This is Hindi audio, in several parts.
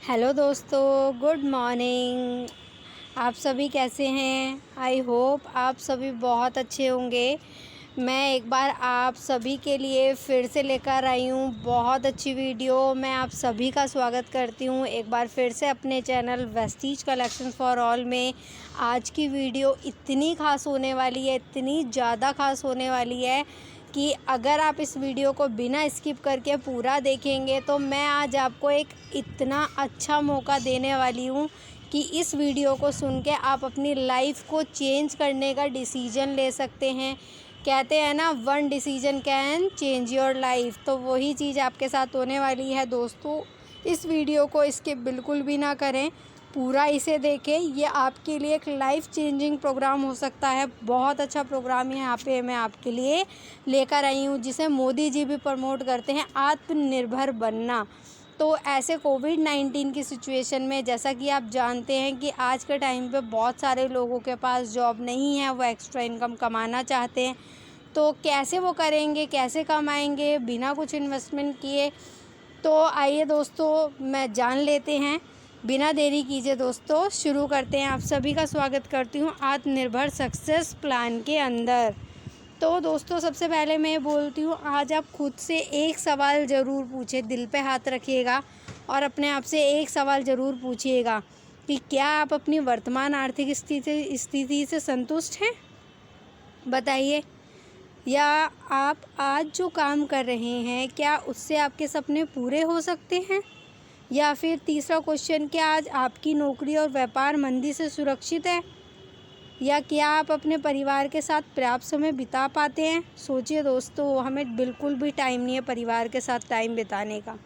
हेलो दोस्तों, गुड मॉर्निंग। आप सभी कैसे हैं? आई होप आप सभी बहुत अच्छे होंगे। मैं एक बार आप सभी के लिए फिर से लेकर आई हूँ बहुत अच्छी वीडियो। मैं आप सभी का स्वागत करती हूँ एक बार फिर से अपने channel Vestige collection for all में। आज की वीडियो इतनी ख़ास होने वाली है, इतनी ज़्यादा ख़ास होने वाली है कि अगर आप इस वीडियो को बिना स्किप करके पूरा देखेंगे तो मैं आज आपको एक इतना अच्छा मौका देने वाली हूँ कि इस वीडियो को सुन के आप अपनी लाइफ को चेंज करने का डिसीजन ले सकते हैं। कहते हैं ना, one decision can change your life. तो वही चीज़ आपके साथ होने वाली है दोस्तों। इस वीडियो को स्किप बिल्कुल भी ना करें, पूरा इसे देखें। ये आपके लिए एक लाइफ चेंजिंग प्रोग्राम हो सकता है। बहुत अच्छा प्रोग्राम है यहाँ पे मैं आपके लिए लेकर आई हूँ, जिसे मोदी जी भी प्रमोट करते हैं, आत्मनिर्भर बनना। तो ऐसे कोविड-19 की सिचुएशन में जैसा कि आप जानते हैं कि आज के टाइम पे बहुत सारे लोगों के पास जॉब नहीं है, वो एक्स्ट्रा इनकम कमाना चाहते हैं। तो कैसे वो करेंगे, कैसे कमाएंगे बिना कुछ इन्वेस्टमेंट किए? तो आइए दोस्तों, मैं जान लेते हैं। बिना देरी कीजिए दोस्तों, शुरू करते हैं। आप सभी का स्वागत करती हूँ आत्मनिर्भर सक्सेस प्लान के अंदर। तो दोस्तों, सबसे पहले मैं बोलती हूँ, आज आप खुद से एक सवाल ज़रूर पूछें। दिल पे हाथ रखिएगा और अपने आप से एक सवाल ज़रूर पूछिएगा कि क्या आप अपनी वर्तमान आर्थिक स्थिति से संतुष्ट हैं? बताइए। या आप आज जो काम कर रहे हैं, क्या उससे आपके सपने पूरे हो सकते हैं? या फिर तीसरा क्वेश्चन, क्या आज आपकी नौकरी और व्यापार मंदी से सुरक्षित है? या क्या आप अपने परिवार के साथ पर्याप्त समय बिता पाते हैं? सोचिए दोस्तों, हमें बिल्कुल भी टाइम नहीं है परिवार के साथ टाइम बिताने का।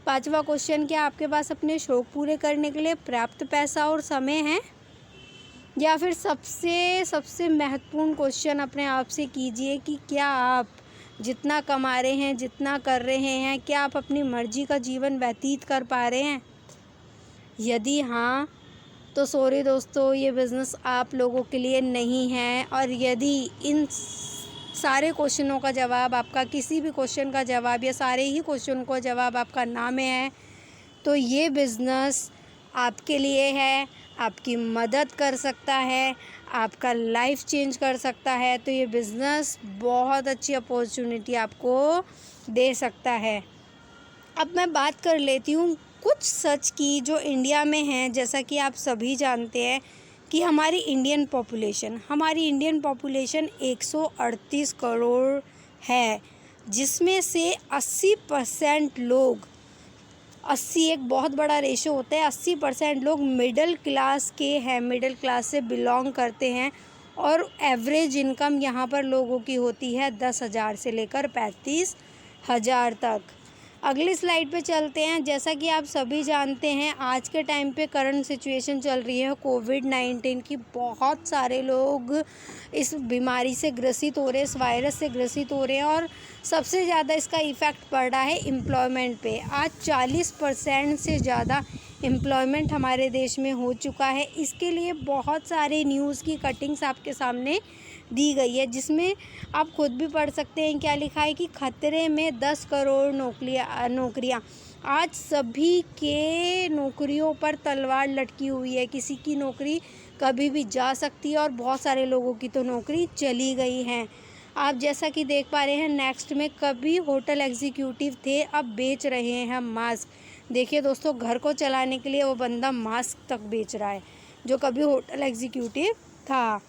पांचवा क्वेश्चन, क्या आपके पास अपने शौक़ पूरे करने के लिए पर्याप्त पैसा और समय है? या फिर सबसे महत्वपूर्ण क्वेश्चन अपने आप से कीजिए कि क्या आप जितना कमा रहे हैं, जितना कर रहे हैं, क्या आप अपनी मर्ज़ी का जीवन व्यतीत कर पा रहे हैं? यदि हाँ, तो सॉरी दोस्तों, ये बिज़नेस आप लोगों के लिए नहीं है। और यदि इन सारे क्वेश्चनों का जवाब, आपका किसी भी क्वेश्चन का जवाब या सारे ही क्वेश्चन का जवाब आपका ना में है, तो ये बिज़नेस आपके लिए है, आपकी मदद कर सकता है, आपका लाइफ चेंज कर सकता है। तो ये बिज़नेस बहुत अच्छी अपॉर्चुनिटी आपको दे सकता है। अब मैं बात कर लेती हूँ कुछ सच की जो इंडिया में है। जैसा कि आप सभी जानते हैं कि हमारी इंडियन पॉपुलेशन 138 करोड़ है, जिसमें से 80% लोग, 80 एक बहुत बड़ा रेशो होता है, 80% लोग मिडिल क्लास के हैं, मिडिल क्लास से बिलोंग करते हैं। और एवरेज इनकम यहाँ पर लोगों की होती है 10,000 से लेकर 35,000 तक। अगली स्लाइड पे चलते हैं। जैसा कि आप सभी जानते हैं, आज के टाइम पे करंट सिचुएशन चल रही है कोविड-19 की। बहुत सारे लोग इस बीमारी से ग्रसित हो रहे हैं, इस वायरस से ग्रसित हो रहे हैं, और सबसे ज़्यादा इसका इफ़ेक्ट पड़ रहा है एम्प्लॉयमेंट पे। आज 40% से ज़्यादा एम्प्लॉयमेंट हमारे देश में हो चुका है। इसके लिए बहुत सारे न्यूज़ की कटिंग्स आपके सामने दी गई है, जिसमें आप खुद भी पढ़ सकते हैं। क्या लिखा है कि खतरे में 10 करोड़ नौकरियां। आज सभी के नौकरियों पर तलवार लटकी हुई है। किसी की नौकरी कभी भी जा सकती है और बहुत सारे लोगों की तो नौकरी चली गई है। आप जैसा कि देख पा रहे हैं, नेक्स्ट में कभी होटल एग्जीक्यूटिव थे, अब बेच रहे हैं मास्क। देखिए दोस्तों, घर को चलाने के लिए वो बंदा मास्क तक बेच रहा है, जो कभी होटल एग्जीक्यूटिव था।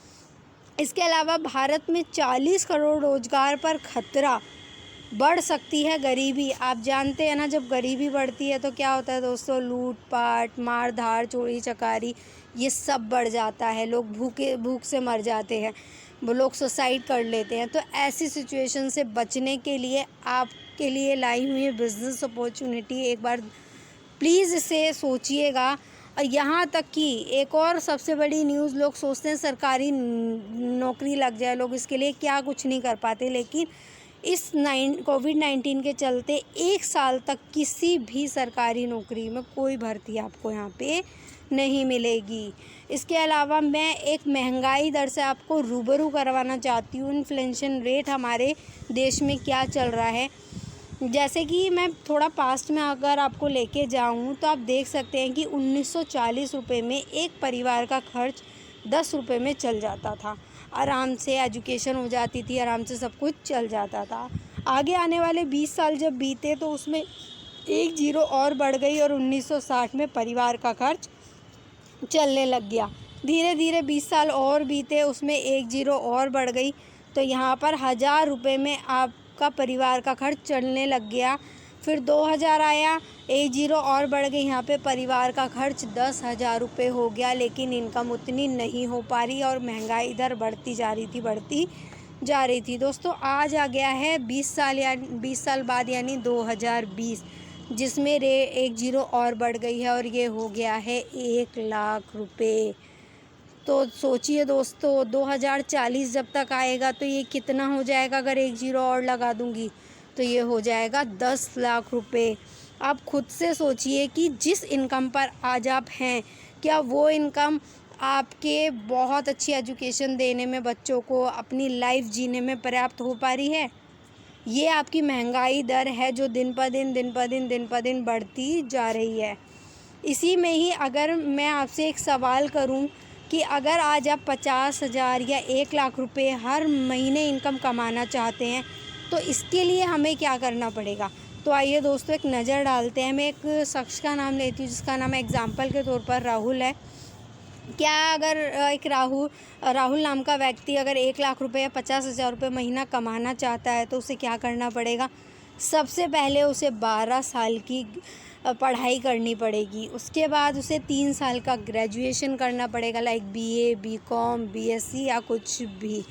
इसके अलावा भारत में 40 करोड़ रोजगार पर खतरा, बढ़ सकती है गरीबी। आप जानते हैं ना, जब गरीबी बढ़ती है तो क्या होता है दोस्तों? लूटपाट, मारधाड़, चोरी चकारी, ये सब बढ़ जाता है। लोग भूख से मर जाते हैं, वो लोग सुसाइड कर लेते हैं। तो ऐसी सिचुएशन से बचने के लिए आपके लिए लाई हुई है बिज़नेस अपॉर्चुनिटी। एक बार प्लीज़ इसे सोचिएगा। और यहाँ तक कि एक और सबसे बड़ी न्यूज़, लोग सोचते हैं सरकारी नौकरी लग जाए, लोग इसके लिए क्या कुछ नहीं कर पाते। लेकिन इस कोविड-19 के चलते 1 साल तक किसी भी सरकारी नौकरी में कोई भर्ती आपको यहाँ पे नहीं मिलेगी। इसके अलावा मैं एक महंगाई दर से आपको रूबरू करवाना चाहती हूँ। इन्फ्लेशन रेट हमारे देश में क्या चल रहा है। जैसे कि मैं थोड़ा पास्ट में अगर आपको लेके जाऊँ तो आप देख सकते हैं कि 1940 रुपये में एक परिवार का खर्च 10 रुपये में चल जाता था। आराम से एजुकेशन हो जाती थी, आराम से सब कुछ चल जाता था। आगे आने वाले 20 साल जब बीते तो उसमें एक ज़ीरो और बढ़ गई और 1960 में परिवार का खर्च चलने लग गया। धीरे धीरे 20 साल और बीते, उसमें एक ज़ीरो और बढ़ गई, तो यहाँ पर 1000 रुपये में आपका परिवार का खर्च चलने लग गया। फिर 2000 आया, एक ज़ीरो और बढ़ गई, यहाँ पे परिवार का खर्च 10,000 रुपये हो गया। लेकिन इनकम उतनी नहीं हो पा रही और महंगाई इधर बढ़ती जा रही थी। दोस्तों आज आ गया है 20 साल बाद यानी 2020, जिसमें एक ज़ीरो और बढ़ गई है और ये हो गया है 1,00,000 रुपये। तो सोचिए दोस्तों 2040 जब तक आएगा तो ये कितना हो जाएगा। अगर एक ज़ीरो और लगा दूंगी तो ये हो जाएगा 10 लाख रुपये। आप खुद से सोचिए कि जिस इनकम पर आज आप हैं, क्या वो इनकम आपके बहुत अच्छी एजुकेशन देने में, बच्चों को अपनी लाइफ जीने में पर्याप्त हो पा रही है? ये आपकी महंगाई दर है जो दिन पर दिन बढ़ती जा रही है। इसी में ही अगर मैं आपसे एक सवाल करूं कि अगर आज आप 50,000 या 1,00,000 रुपये हर महीने इनकम कमाना चाहते हैं तो इसके लिए हमें क्या करना पड़ेगा? तो आइए दोस्तों एक नज़र डालते हैं। मैं एक शख्स का नाम लेती हूँ जिसका नाम एग्ज़ाम्पल के तौर पर राहुल है। क्या अगर एक राहुल नाम का व्यक्ति अगर 1,00,000 रुपये या 50,000 रुपये महीना कमाना चाहता है तो उसे क्या करना पड़ेगा? सबसे पहले उसे 12 साल की पढ़ाई करनी पड़ेगी। उसके बाद उसे 3 साल का ग्रेजुएशन करना पड़ेगा, लाइक BA, BCom, BSc या कुछ भी।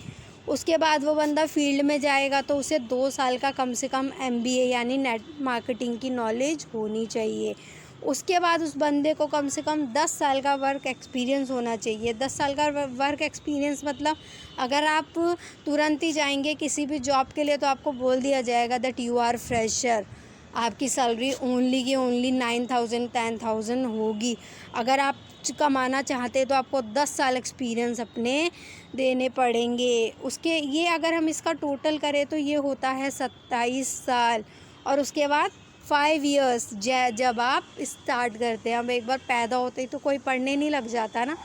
उसके बाद वो बंदा फील्ड में जाएगा तो उसे 2 साल का कम से कम MBA यानी नेट मार्केटिंग की नॉलेज होनी चाहिए। उसके बाद उस बंदे को कम से कम 10 साल का वर्क एक्सपीरियंस होना चाहिए। 10 साल का वर्क एक्सपीरियंस मतलब अगर आप तुरंत ही जाएंगे किसी भी जॉब के लिए तो आपको बोल दिया जाएगा दैट यू आर फ्रेशर। आपकी सैलरी ओनली की ओनली 9,000 10,000 होगी। अगर आप कमाना चाहते हैं तो आपको 10 साल एक्सपीरियंस अपने देने पड़ेंगे। उसके ये अगर हम इसका टोटल करें तो ये होता है 27 साल। और उसके बाद 5 ईयर्स जब आप स्टार्ट करते हैं। अब एक बार पैदा होते ही तो कोई पढ़ने नहीं लग जाता ना।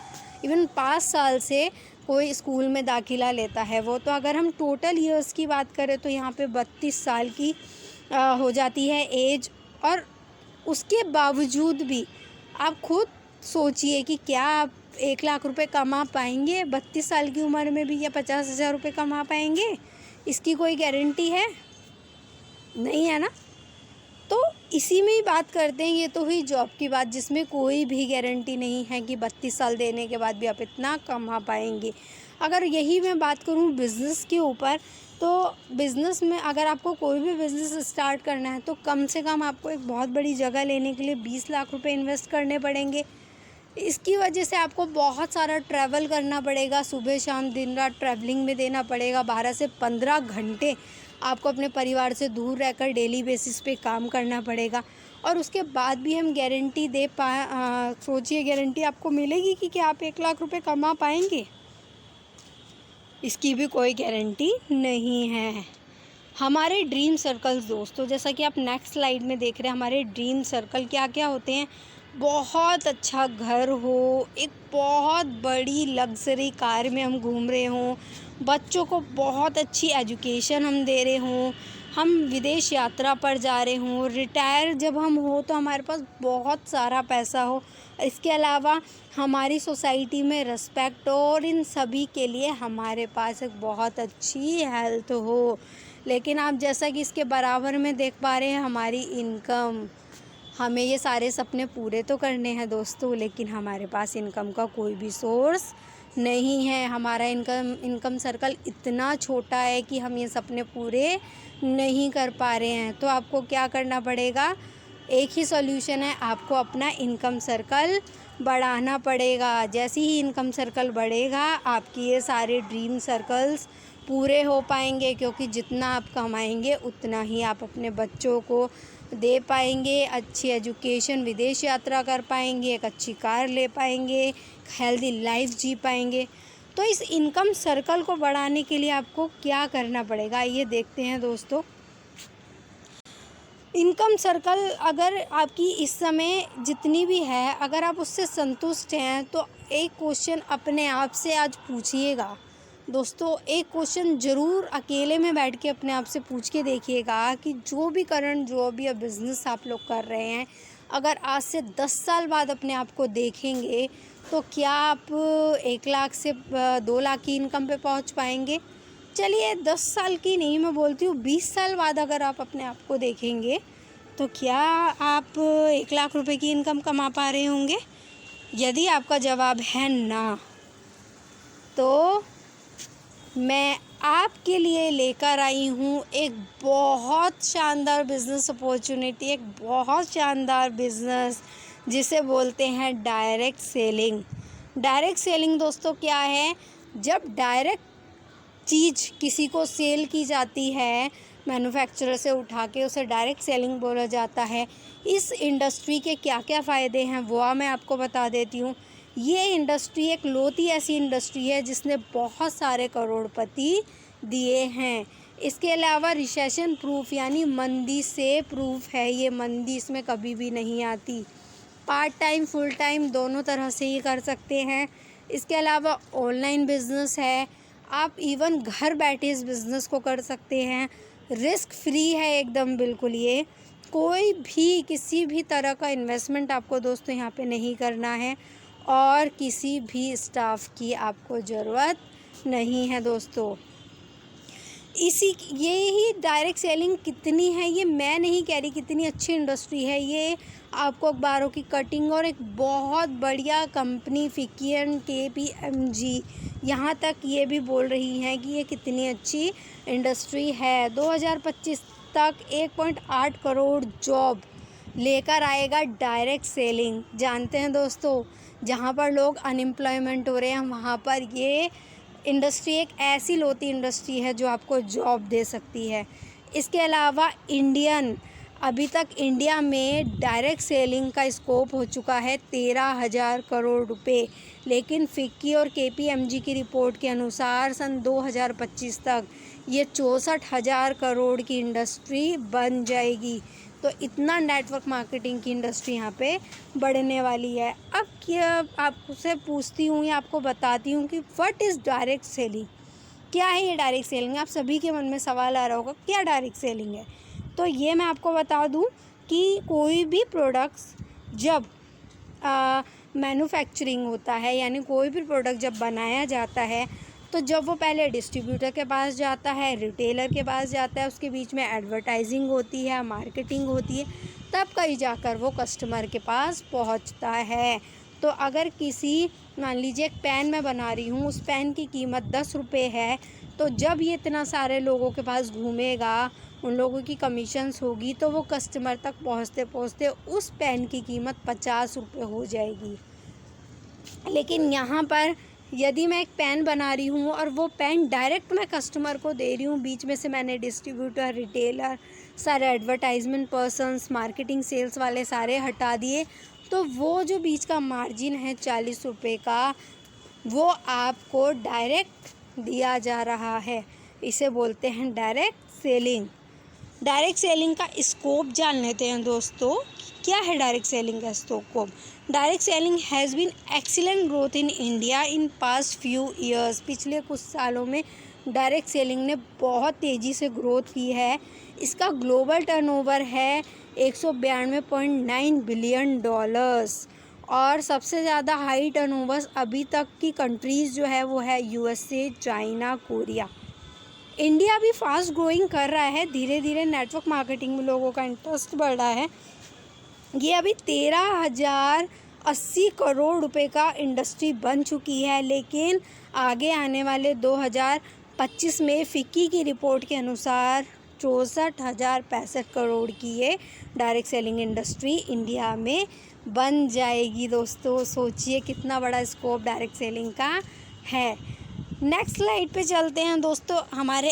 इवन 5 साल से कोई स्कूल में दाखिला लेता है वो। तो अगर हम टोटल ईयर्स की बात करें तो यहाँ पे 32 साल की हो जाती है एज। और उसके बावजूद भी आप खुद सोचिए कि क्या आप 1,00,000 रुपये कमा पाएंगे 32 साल की उम्र में भी, या 50,000 रुपये कमा पाएंगे? इसकी कोई गारंटी है? नहीं है ना। तो इसी में ही बात करते हैं। ये तो हुई जॉब की बात जिसमें कोई भी गारंटी नहीं है कि 32 साल देने के बाद भी आप इतना कमा पाएंगे। अगर यही मैं बात करूं बिज़नेस के ऊपर, तो बिज़नेस में अगर आपको कोई भी बिज़नेस स्टार्ट करना है तो कम से कम आपको एक बहुत बड़ी जगह लेने के लिए 20 लाख रुपए इन्वेस्ट करने पड़ेंगे। इसकी वजह से आपको बहुत सारा ट्रैवल करना पड़ेगा, सुबह शाम दिन रात ट्रैवलिंग में देना पड़ेगा। 12 से 15 घंटे आपको अपने परिवार से दूर रहकर डेली बेसिस पे काम करना पड़ेगा। और उसके बाद भी हम गारंटी सोचिए गारंटी आपको मिलेगी कि क्या आप 1,00,000 रुपये कमा पाएंगे? इसकी भी कोई गारंटी नहीं है। हमारे ड्रीम सर्कल्स दोस्तों, जैसा कि आप नेक्स्ट स्लाइड में देख रहे हैं, हमारे ड्रीम सर्कल क्या क्या होते हैं? बहुत अच्छा घर हो, एक बहुत बड़ी लग्जरी कार में हम घूम रहे हों, बच्चों को बहुत अच्छी एजुकेशन हम दे रहे हों, हम विदेश यात्रा पर जा रहे हों, रिटायर जब हम हो तो हमारे पास बहुत सारा पैसा हो। इसके अलावा हमारी सोसाइटी में रिस्पेक्ट हो और इन सभी के लिए हमारे पास एक बहुत अच्छी हेल्थ हो। लेकिन आप जैसा कि इसके बराबर में देख पा रहे हैं हमारी इनकम। हमें ये सारे सपने पूरे तो करने हैं दोस्तों, लेकिन हमारे पास इनकम का कोई भी सोर्स नहीं है। हमारा इनकम सर्कल इतना छोटा है कि हम ये सपने पूरे नहीं कर पा रहे हैं। तो आपको क्या करना पड़ेगा? एक ही सॉल्यूशन है, आपको अपना इनकम सर्कल बढ़ाना पड़ेगा। जैसे ही इनकम सर्कल बढ़ेगा आपकी ये सारे ड्रीम सर्कल्स पूरे हो पाएंगे, क्योंकि जितना आप कमाएंगे उतना ही आप अपने बच्चों को दे पाएंगे, अच्छी एजुकेशन, विदेश यात्रा कर पाएंगे, एक अच्छी कार ले पाएंगे, हेल्दी लाइफ जी पाएंगे। तो इस इनकम सर्कल को बढ़ाने के लिए आपको क्या करना पड़ेगा, ये देखते हैं दोस्तों। इनकम सर्कल अगर आपकी इस समय जितनी भी है, अगर आप उससे संतुष्ट हैं तो एक क्वेश्चन अपने आप से आज पूछिएगा दोस्तों। एक क्वेश्चन ज़रूर अकेले में बैठ के अपने आप से पूछ के देखिएगा कि जो भी करंट जॉब या बिज़नेस आप लोग कर रहे हैं, अगर आज से 10 साल बाद अपने आप को देखेंगे तो क्या आप 1 लाख से 2 लाख की इनकम पे पहुंच पाएंगे? चलिए 10 साल की नहीं, मैं बोलती हूँ 20 साल बाद अगर आप अपने आप को देखेंगे तो क्या आप 1 लाख रुपए की इनकम कमा पा रहे होंगे? यदि आपका जवाब है ना, तो मैं आपके लिए लेकर आई हूँ एक बहुत शानदार बिज़नेस अपॉर्चुनिटी, एक बहुत शानदार बिज़नेस जिसे बोलते हैं डायरेक्ट सेलिंग। डायरेक्ट सेलिंग दोस्तों क्या है? जब डायरेक्ट चीज़ किसी को सेल की जाती है, मैन्युफैक्चरर से उठा के उसे डायरेक्ट सेलिंग बोला जाता है। इस इंडस्ट्री के क्या क्या फ़ायदे हैं वो मैं आपको बता देती हूँ। ये इंडस्ट्री एक लौती ऐसी इंडस्ट्री है जिसने बहुत सारे करोड़पति दिए हैं। इसके अलावा रिसेशन प्रूफ यानी मंदी से प्रूफ है, ये मंदी इसमें कभी भी नहीं आती। पार्ट टाइम फुल टाइम दोनों तरह से ही कर सकते हैं। इसके अलावा ऑनलाइन बिज़नेस है, आप इवन घर बैठे इस बिज़नेस को कर सकते हैं। रिस्क फ्री है एकदम बिल्कुल। ये कोई भी किसी भी तरह का इन्वेस्टमेंट आपको दोस्तों यहाँ पे नहीं करना है और किसी भी स्टाफ की आपको ज़रूरत नहीं है दोस्तों। ये ही डायरेक्ट सेलिंग कितनी है ये मैं नहीं कह रही, कितनी अच्छी इंडस्ट्री है ये। आपको अखबारों की कटिंग और एक बहुत बढ़िया कंपनी फिक्की एंड KPMG यहाँ तक ये भी बोल रही हैं कि ये कितनी अच्छी इंडस्ट्री है। 2025 तक 1.8 करोड़ जॉब लेकर आएगा डायरेक्ट सेलिंग। जानते हैं दोस्तों, जहाँ पर लोग अनएम्प्लॉयमेंट हो रहे हैं वहाँ पर ये इंडस्ट्री एक ऐसी लौती इंडस्ट्री है जो आपको जॉब दे सकती है। इसके अलावा अभी तक इंडिया में डायरेक्ट सेलिंग का स्कोप हो चुका है 13,000 करोड़ रुपए, लेकिन फिक्की और KPMG की रिपोर्ट के अनुसार सन 2025 तक ये 64,000 करोड़ की इंडस्ट्री बन जाएगी। तो इतना नेटवर्क मार्केटिंग की इंडस्ट्री यहाँ पे बढ़ने वाली है। अब क्या आपसे पूछती हूँ या आपको बताती हूँ कि व्हाट इज़ डायरेक्ट सेलिंग, क्या है ये डायरेक्ट सेलिंग? आप सभी के मन में सवाल आ रहा होगा क्या डायरेक्ट सेलिंग है। तो ये मैं आपको बता दूँ कि कोई भी प्रोडक्ट्स जब मैन्युफैक्चरिंग होता है, यानी कोई भी प्रोडक्ट जब बनाया जाता है तो जब वो पहले डिस्ट्रीब्यूटर के पास जाता है, रिटेलर के पास जाता है, उसके बीच में एडवर्टाइजिंग होती है, मार्केटिंग होती है, तब कहीं जाकर वो कस्टमर के पास पहुंचता है। तो अगर मान लीजिए एक पेन मैं बना रही हूँ, उस पेन की कीमत 10 रुपये है, तो जब ये इतना सारे लोगों के पास घूमेगा, उन लोगों की कमीशंस होगी, तो वो कस्टमर तक पहुँचते पहुँचते उस पेन की कीमत 50 रुपये हो जाएगी। लेकिन यहाँ पर यदि मैं एक पेन बना रही हूँ और वो पेन डायरेक्ट मैं कस्टमर को दे रही हूँ, बीच में से मैंने डिस्ट्रीब्यूटर, रिटेलर, सारे एडवर्टाइजमेंट पर्सन्स, मार्केटिंग, सेल्स वाले सारे हटा दिए, तो वो जो बीच का मार्जिन है 40 रुपये का, वो आपको डायरेक्ट दिया जा रहा है। इसे बोलते हैं डायरेक्ट सेलिंग। डायरेक्ट सेलिंग का स्कोप जान लेते हैं दोस्तों। क्या है डायरेक्ट सेलिंग का scope? Direct selling has been excellent growth in India in past few years. पिछले कुछ सालों में डायरेक्ट सेलिंग ने बहुत तेज़ी से ग्रोथ की है। इसका ग्लोबल टर्नओवर है $192.9 बिलियन और सबसे ज़्यादा हाई टर्नओवर्स अभी तक की कंट्रीज़ जो है वो है USA, चाइना, कोरिया। इंडिया भी फास्ट ग्रोइंग कर रहा है, धीरे धीरे नेटवर्क मार्केटिंग में लोगों का इंटरेस्ट बढ़ रहा है। ये अभी 13,080 करोड़ रुपए का इंडस्ट्री बन चुकी है, लेकिन आगे आने वाले 2025 में फिक्की की रिपोर्ट के अनुसार 64,065 करोड़ की ये डायरेक्ट सेलिंग इंडस्ट्री इंडिया में बन जाएगी। दोस्तों सोचिए कितना बड़ा स्कोप डायरेक्ट सेलिंग का है। नेक्स्ट स्लाइड पे चलते हैं दोस्तों। हमारे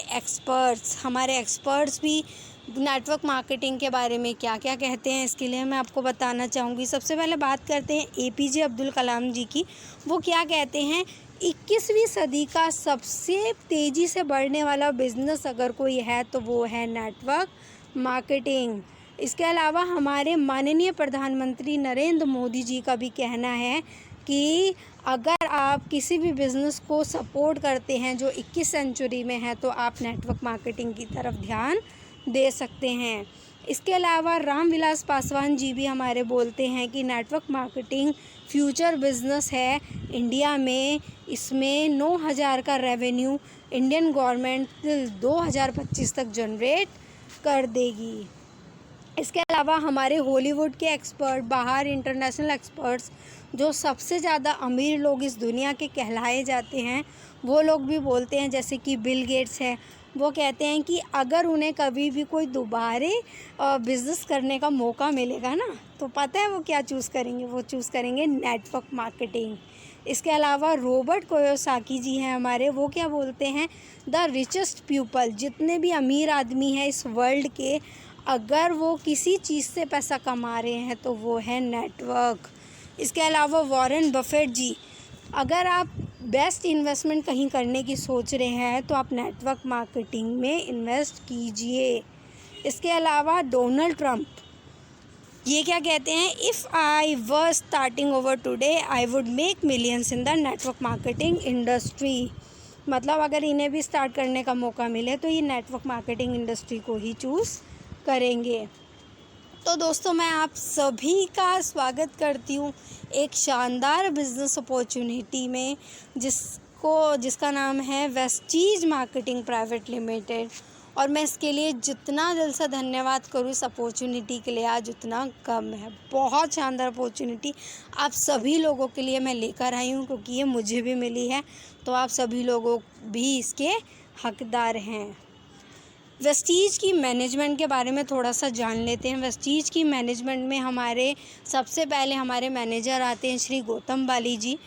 एक्सपर्ट्स भी नेटवर्क मार्केटिंग के बारे में क्या क्या कहते हैं, इसके लिए मैं आपको बताना चाहूँगी। सबसे पहले बात करते हैं APJ अब्दुल कलाम जी की। वो क्या कहते हैं, 21वीं सदी का सबसे तेज़ी से बढ़ने वाला बिजनेस अगर कोई है तो वो है नेटवर्क मार्केटिंग। इसके अलावा हमारे माननीय प्रधानमंत्री नरेंद्र मोदी जी का भी कहना है कि अगर आप किसी भी बिज़नेस को सपोर्ट करते हैं जो 21 सेंचुरी में है, तो आप नेटवर्क मार्केटिंग की तरफ ध्यान दे सकते हैं। इसके अलावा रामविलास पासवान जी भी हमारे बोलते हैं कि नेटवर्क मार्केटिंग फ्यूचर बिजनेस है इंडिया में। इसमें 9,000 का रेवेन्यू इंडियन गवर्नमेंट 2025 तक जनरेट कर देगी। इसके अलावा हमारे हॉलीवुड के एक्सपर्ट, बाहर इंटरनेशनल एक्सपर्ट्स, जो सबसे ज़्यादा अमीर लोग इस दुनिया के कहलाए जाते हैं, वो लोग भी बोलते हैं, जैसे कि बिल गेट्स हैं, वो कहते हैं कि अगर उन्हें कभी भी कोई दोबारे बिज़नेस करने का मौका मिलेगा ना, तो पता है वो क्या चूज़ करेंगे? वो चूज़ करेंगे नेटवर्क मार्केटिंग। इसके अलावा रॉबर्ट कियोसाकी जी हैं हमारे, वो क्या बोलते हैं? द रिचेस्ट पीपल, जितने भी अमीर आदमी हैं इस वर्ल्ड के, अगर वो किसी चीज़ से पैसा कमा रहे हैं तो वो है नेटवर्क। इसके अलावा वॉरेन बफेट जी, अगर आप बेस्ट इन्वेस्टमेंट कहीं करने की सोच रहे हैं तो आप नेटवर्क मार्केटिंग में इन्वेस्ट कीजिए। इसके अलावा डोनाल्ड ट्रंप, ये क्या कहते हैं? If I was starting over today I would make millions in the network marketing industry. मतलब अगर इन्हें भी स्टार्ट करने का मौका मिले तो ये नेटवर्क मार्केटिंग इंडस्ट्री को ही चूज़ करेंगे। तो दोस्तों, मैं आप सभी का स्वागत करती हूँ एक शानदार बिज़नेस अपॉर्चुनिटी में, जिसका नाम है वेस्टीज मार्केटिंग प्राइवेट लिमिटेड। और मैं इसके लिए जितना दिल से धन्यवाद करूँ इस अपॉर्चुनिटी के लिए, आज उतना कम है। बहुत शानदार अपॉर्चुनिटी आप सभी लोगों के लिए मैं लेकर आई हूँ, क्योंकि ये मुझे भी मिली है, तो आप सभी लोगों भी इसके हकदार हैं। वेस्टीज की मैनेजमेंट के बारे में थोड़ा सा जान लेते हैं। वेस्टीज की मैनेजमेंट में हमारे सबसे पहले हमारे मैनेजर आते हैं श्री गौतम बाली जी,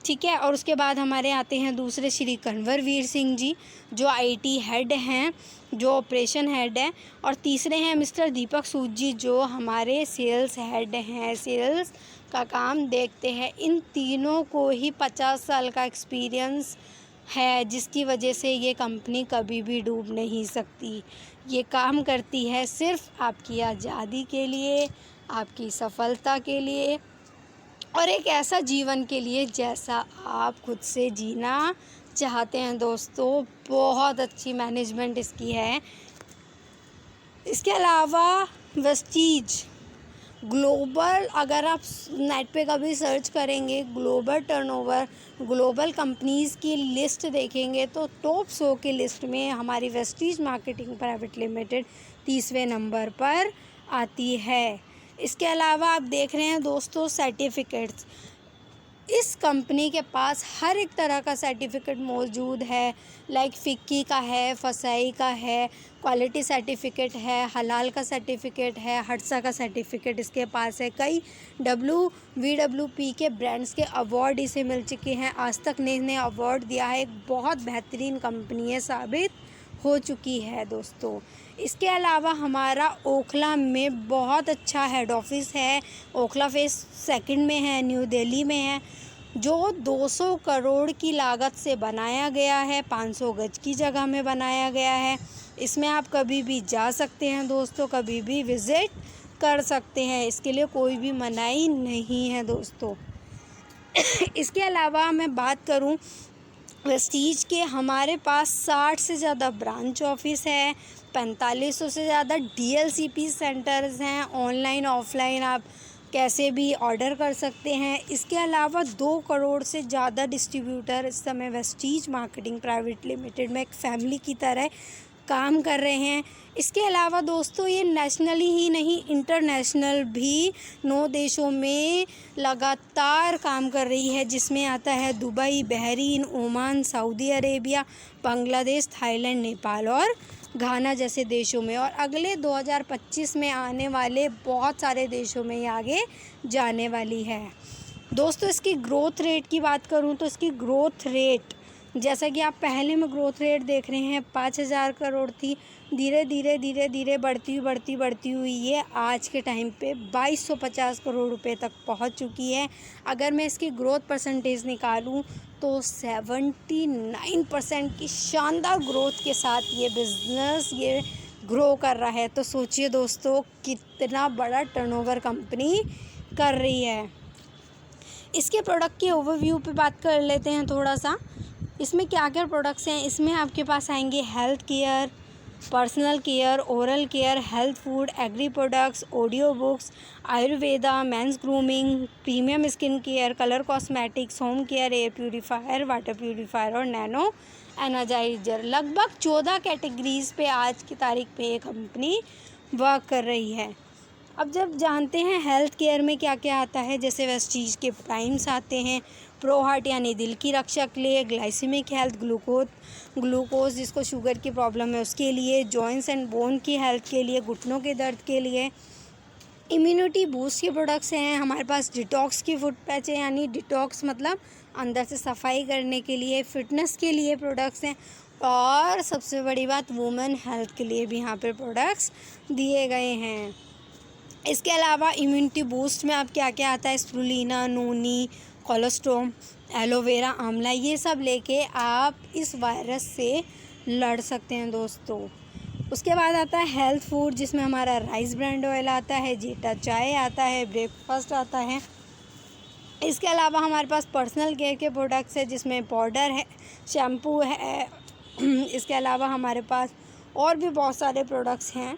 ठीक है। और उसके बाद हमारे आते हैं दूसरे श्री कन्वरवीर सिंह जी, जो आईटी हेड हैं, जो ऑपरेशन हेड है। और तीसरे हैं मिस्टर दीपक सूद जी, जो हमारे सेल्स हेड हैं, सेल्स का काम देखते हैं। इन तीनों को ही 50 साल का एक्सपीरियंस है, जिसकी वजह से ये कंपनी कभी भी डूब नहीं सकती। ये काम करती है सिर्फ आपकी आज़ादी के लिए, आपकी सफलता के लिए, और एक ऐसा जीवन के लिए जैसा आप खुद से जीना चाहते हैं। दोस्तों, बहुत अच्छी मैनेजमेंट इसकी है। इसके अलावा वेस्टीज ग्लोबल, अगर आप नेट पे कभी सर्च करेंगे ग्लोबल टर्नओवर, ग्लोबल कंपनीज़ की लिस्ट देखेंगे, तो टॉप 100 की लिस्ट में हमारी वेस्टीज मार्केटिंग प्राइवेट लिमिटेड 30वें नंबर पर आती है। इसके अलावा आप देख रहे हैं दोस्तों सर्टिफिकेट्स, इस कंपनी के पास हर एक तरह का सर्टिफिकेट मौजूद है। लाइक फिक्की का है, फसाई का है, क्वालिटी सर्टिफिकेट है, हलाल का सर्टिफिकेट है, हट्सा का सर्टिफिकेट इसके पास है। कई WVWP के ब्रांड्स के अवार्ड इसे मिल चुके हैं। आज तक ने इन्हें अवार्ड दिया है। एक बहुत बेहतरीन कंपनी है, साबित हो चुकी है दोस्तों। इसके अलावा हमारा ओखला में बहुत अच्छा हेड ऑफिस है। ओखला फेज़ 2 में है, न्यू दिल्ली में है, जो 200 करोड़ की लागत से बनाया गया है, 500 गज की जगह में बनाया गया है। इसमें आप कभी भी जा सकते हैं दोस्तों, कभी भी विज़िट कर सकते हैं, इसके लिए कोई भी मनाही नहीं है दोस्तों। इसके अलावा मैं बात करूं वेस्टीज के, हमारे पास 60 से ज़्यादा ब्रांच ऑफिस है, 4500 से ज़्यादा DLCP सेंटर्स हैं। ऑनलाइन ऑफलाइन आप कैसे भी ऑर्डर कर सकते हैं। इसके अलावा 2 करोड़ से ज़्यादा डिस्ट्रीब्यूटर इस समय वेस्टीज मार्केटिंग प्राइवेट लिमिटेड में एक फैमिली की तरह काम कर रहे हैं। इसके अलावा दोस्तों, ये नेशनली ही नहीं इंटरनेशनल भी 9 देशों में लगातार काम कर रही है, जिसमें आता है Dubai, Bahrain, Oman, Saudi Arabia, Bangladesh, Thailand, Nepal और घाना जैसे देशों में। और अगले 2025 में आने वाले बहुत सारे देशों में ये आगे जाने वाली है दोस्तों। इसकी ग्रोथ रेट की बात करूं तो इसकी ग्रोथ रेट, जैसा कि आप पहले में ग्रोथ रेट देख रहे हैं, 5000 करोड़ थी, धीरे धीरे बढ़ती हुई ये आज के टाइम पे 2250 करोड़ रुपए तक पहुंच चुकी है। अगर मैं इसकी ग्रोथ परसेंटेज निकालूं तो 79% की शानदार ग्रोथ के साथ ये बिज़नेस, ये ग्रो कर रहा है। तो सोचिए दोस्तों कितना बड़ा टर्नओवर कंपनी कर रही है। इसके प्रोडक्ट के ओवरव्यू पे बात कर लेते हैं थोड़ा सा। इसमें क्या क्या प्रोडक्ट्स हैं। इसमें आपके पास आएंगे health care, personal care, oral care, health food, agri products, audio books, Ayurveda, men's grooming, premium skin care, colour cosmetics, home care, air purifier, water purifier और नैनो एनर्जाइजर। लगभग 14 कैटेगरीज पे आज की तारीख पे ये कंपनी वर्क कर रही है। अब जब जानते हैं हेल्थ केयर में क्या क्या आता है, जैसे वेस्टीज के प्राइम्स आते हैं, प्रो हार्ट यानी दिल की रक्षा के लिए, ग्लाइसेमिक हेल्थ, ग्लूकोज जिसको शुगर की प्रॉब्लम है उसके लिए, जॉइंट्स एंड बोन की हेल्थ के लिए, घुटनों के दर्द के लिए, इम्यूनिटी बूस्ट के प्रोडक्ट्स हैं हमारे पास, डिटॉक्स की फुट पैच है यानी डिटॉक्स मतलब अंदर से सफाई करने के लिए, फिटनेस के लिए प्रोडक्ट्स हैं, और सबसे बड़ी बात वुमेन हेल्थ के लिए भी यहाँ पे प्रोडक्ट्स दिए गए हैं। इसके अलावा इम्यूनिटी बूस्ट में अब क्या क्या आता है, स्प्रुलिना, नोनी, कोलेस्ट्रोम, एलोवेरा, आंवला, ये सब लेके आप इस वायरस से लड़ सकते हैं दोस्तों। उसके बाद आता है हेल्थ फूड जिसमें हमारा राइस ब्रांड ऑयल आता है, जेटा चाय आता है, ब्रेकफास्ट आता है। इसके अलावा हमारे पास पर्सनल केयर के प्रोडक्ट्स है जिसमें पाउडर है, शैम्पू है। इसके अलावा हमारे पास और भी बहुत सारे प्रोडक्ट्स हैं।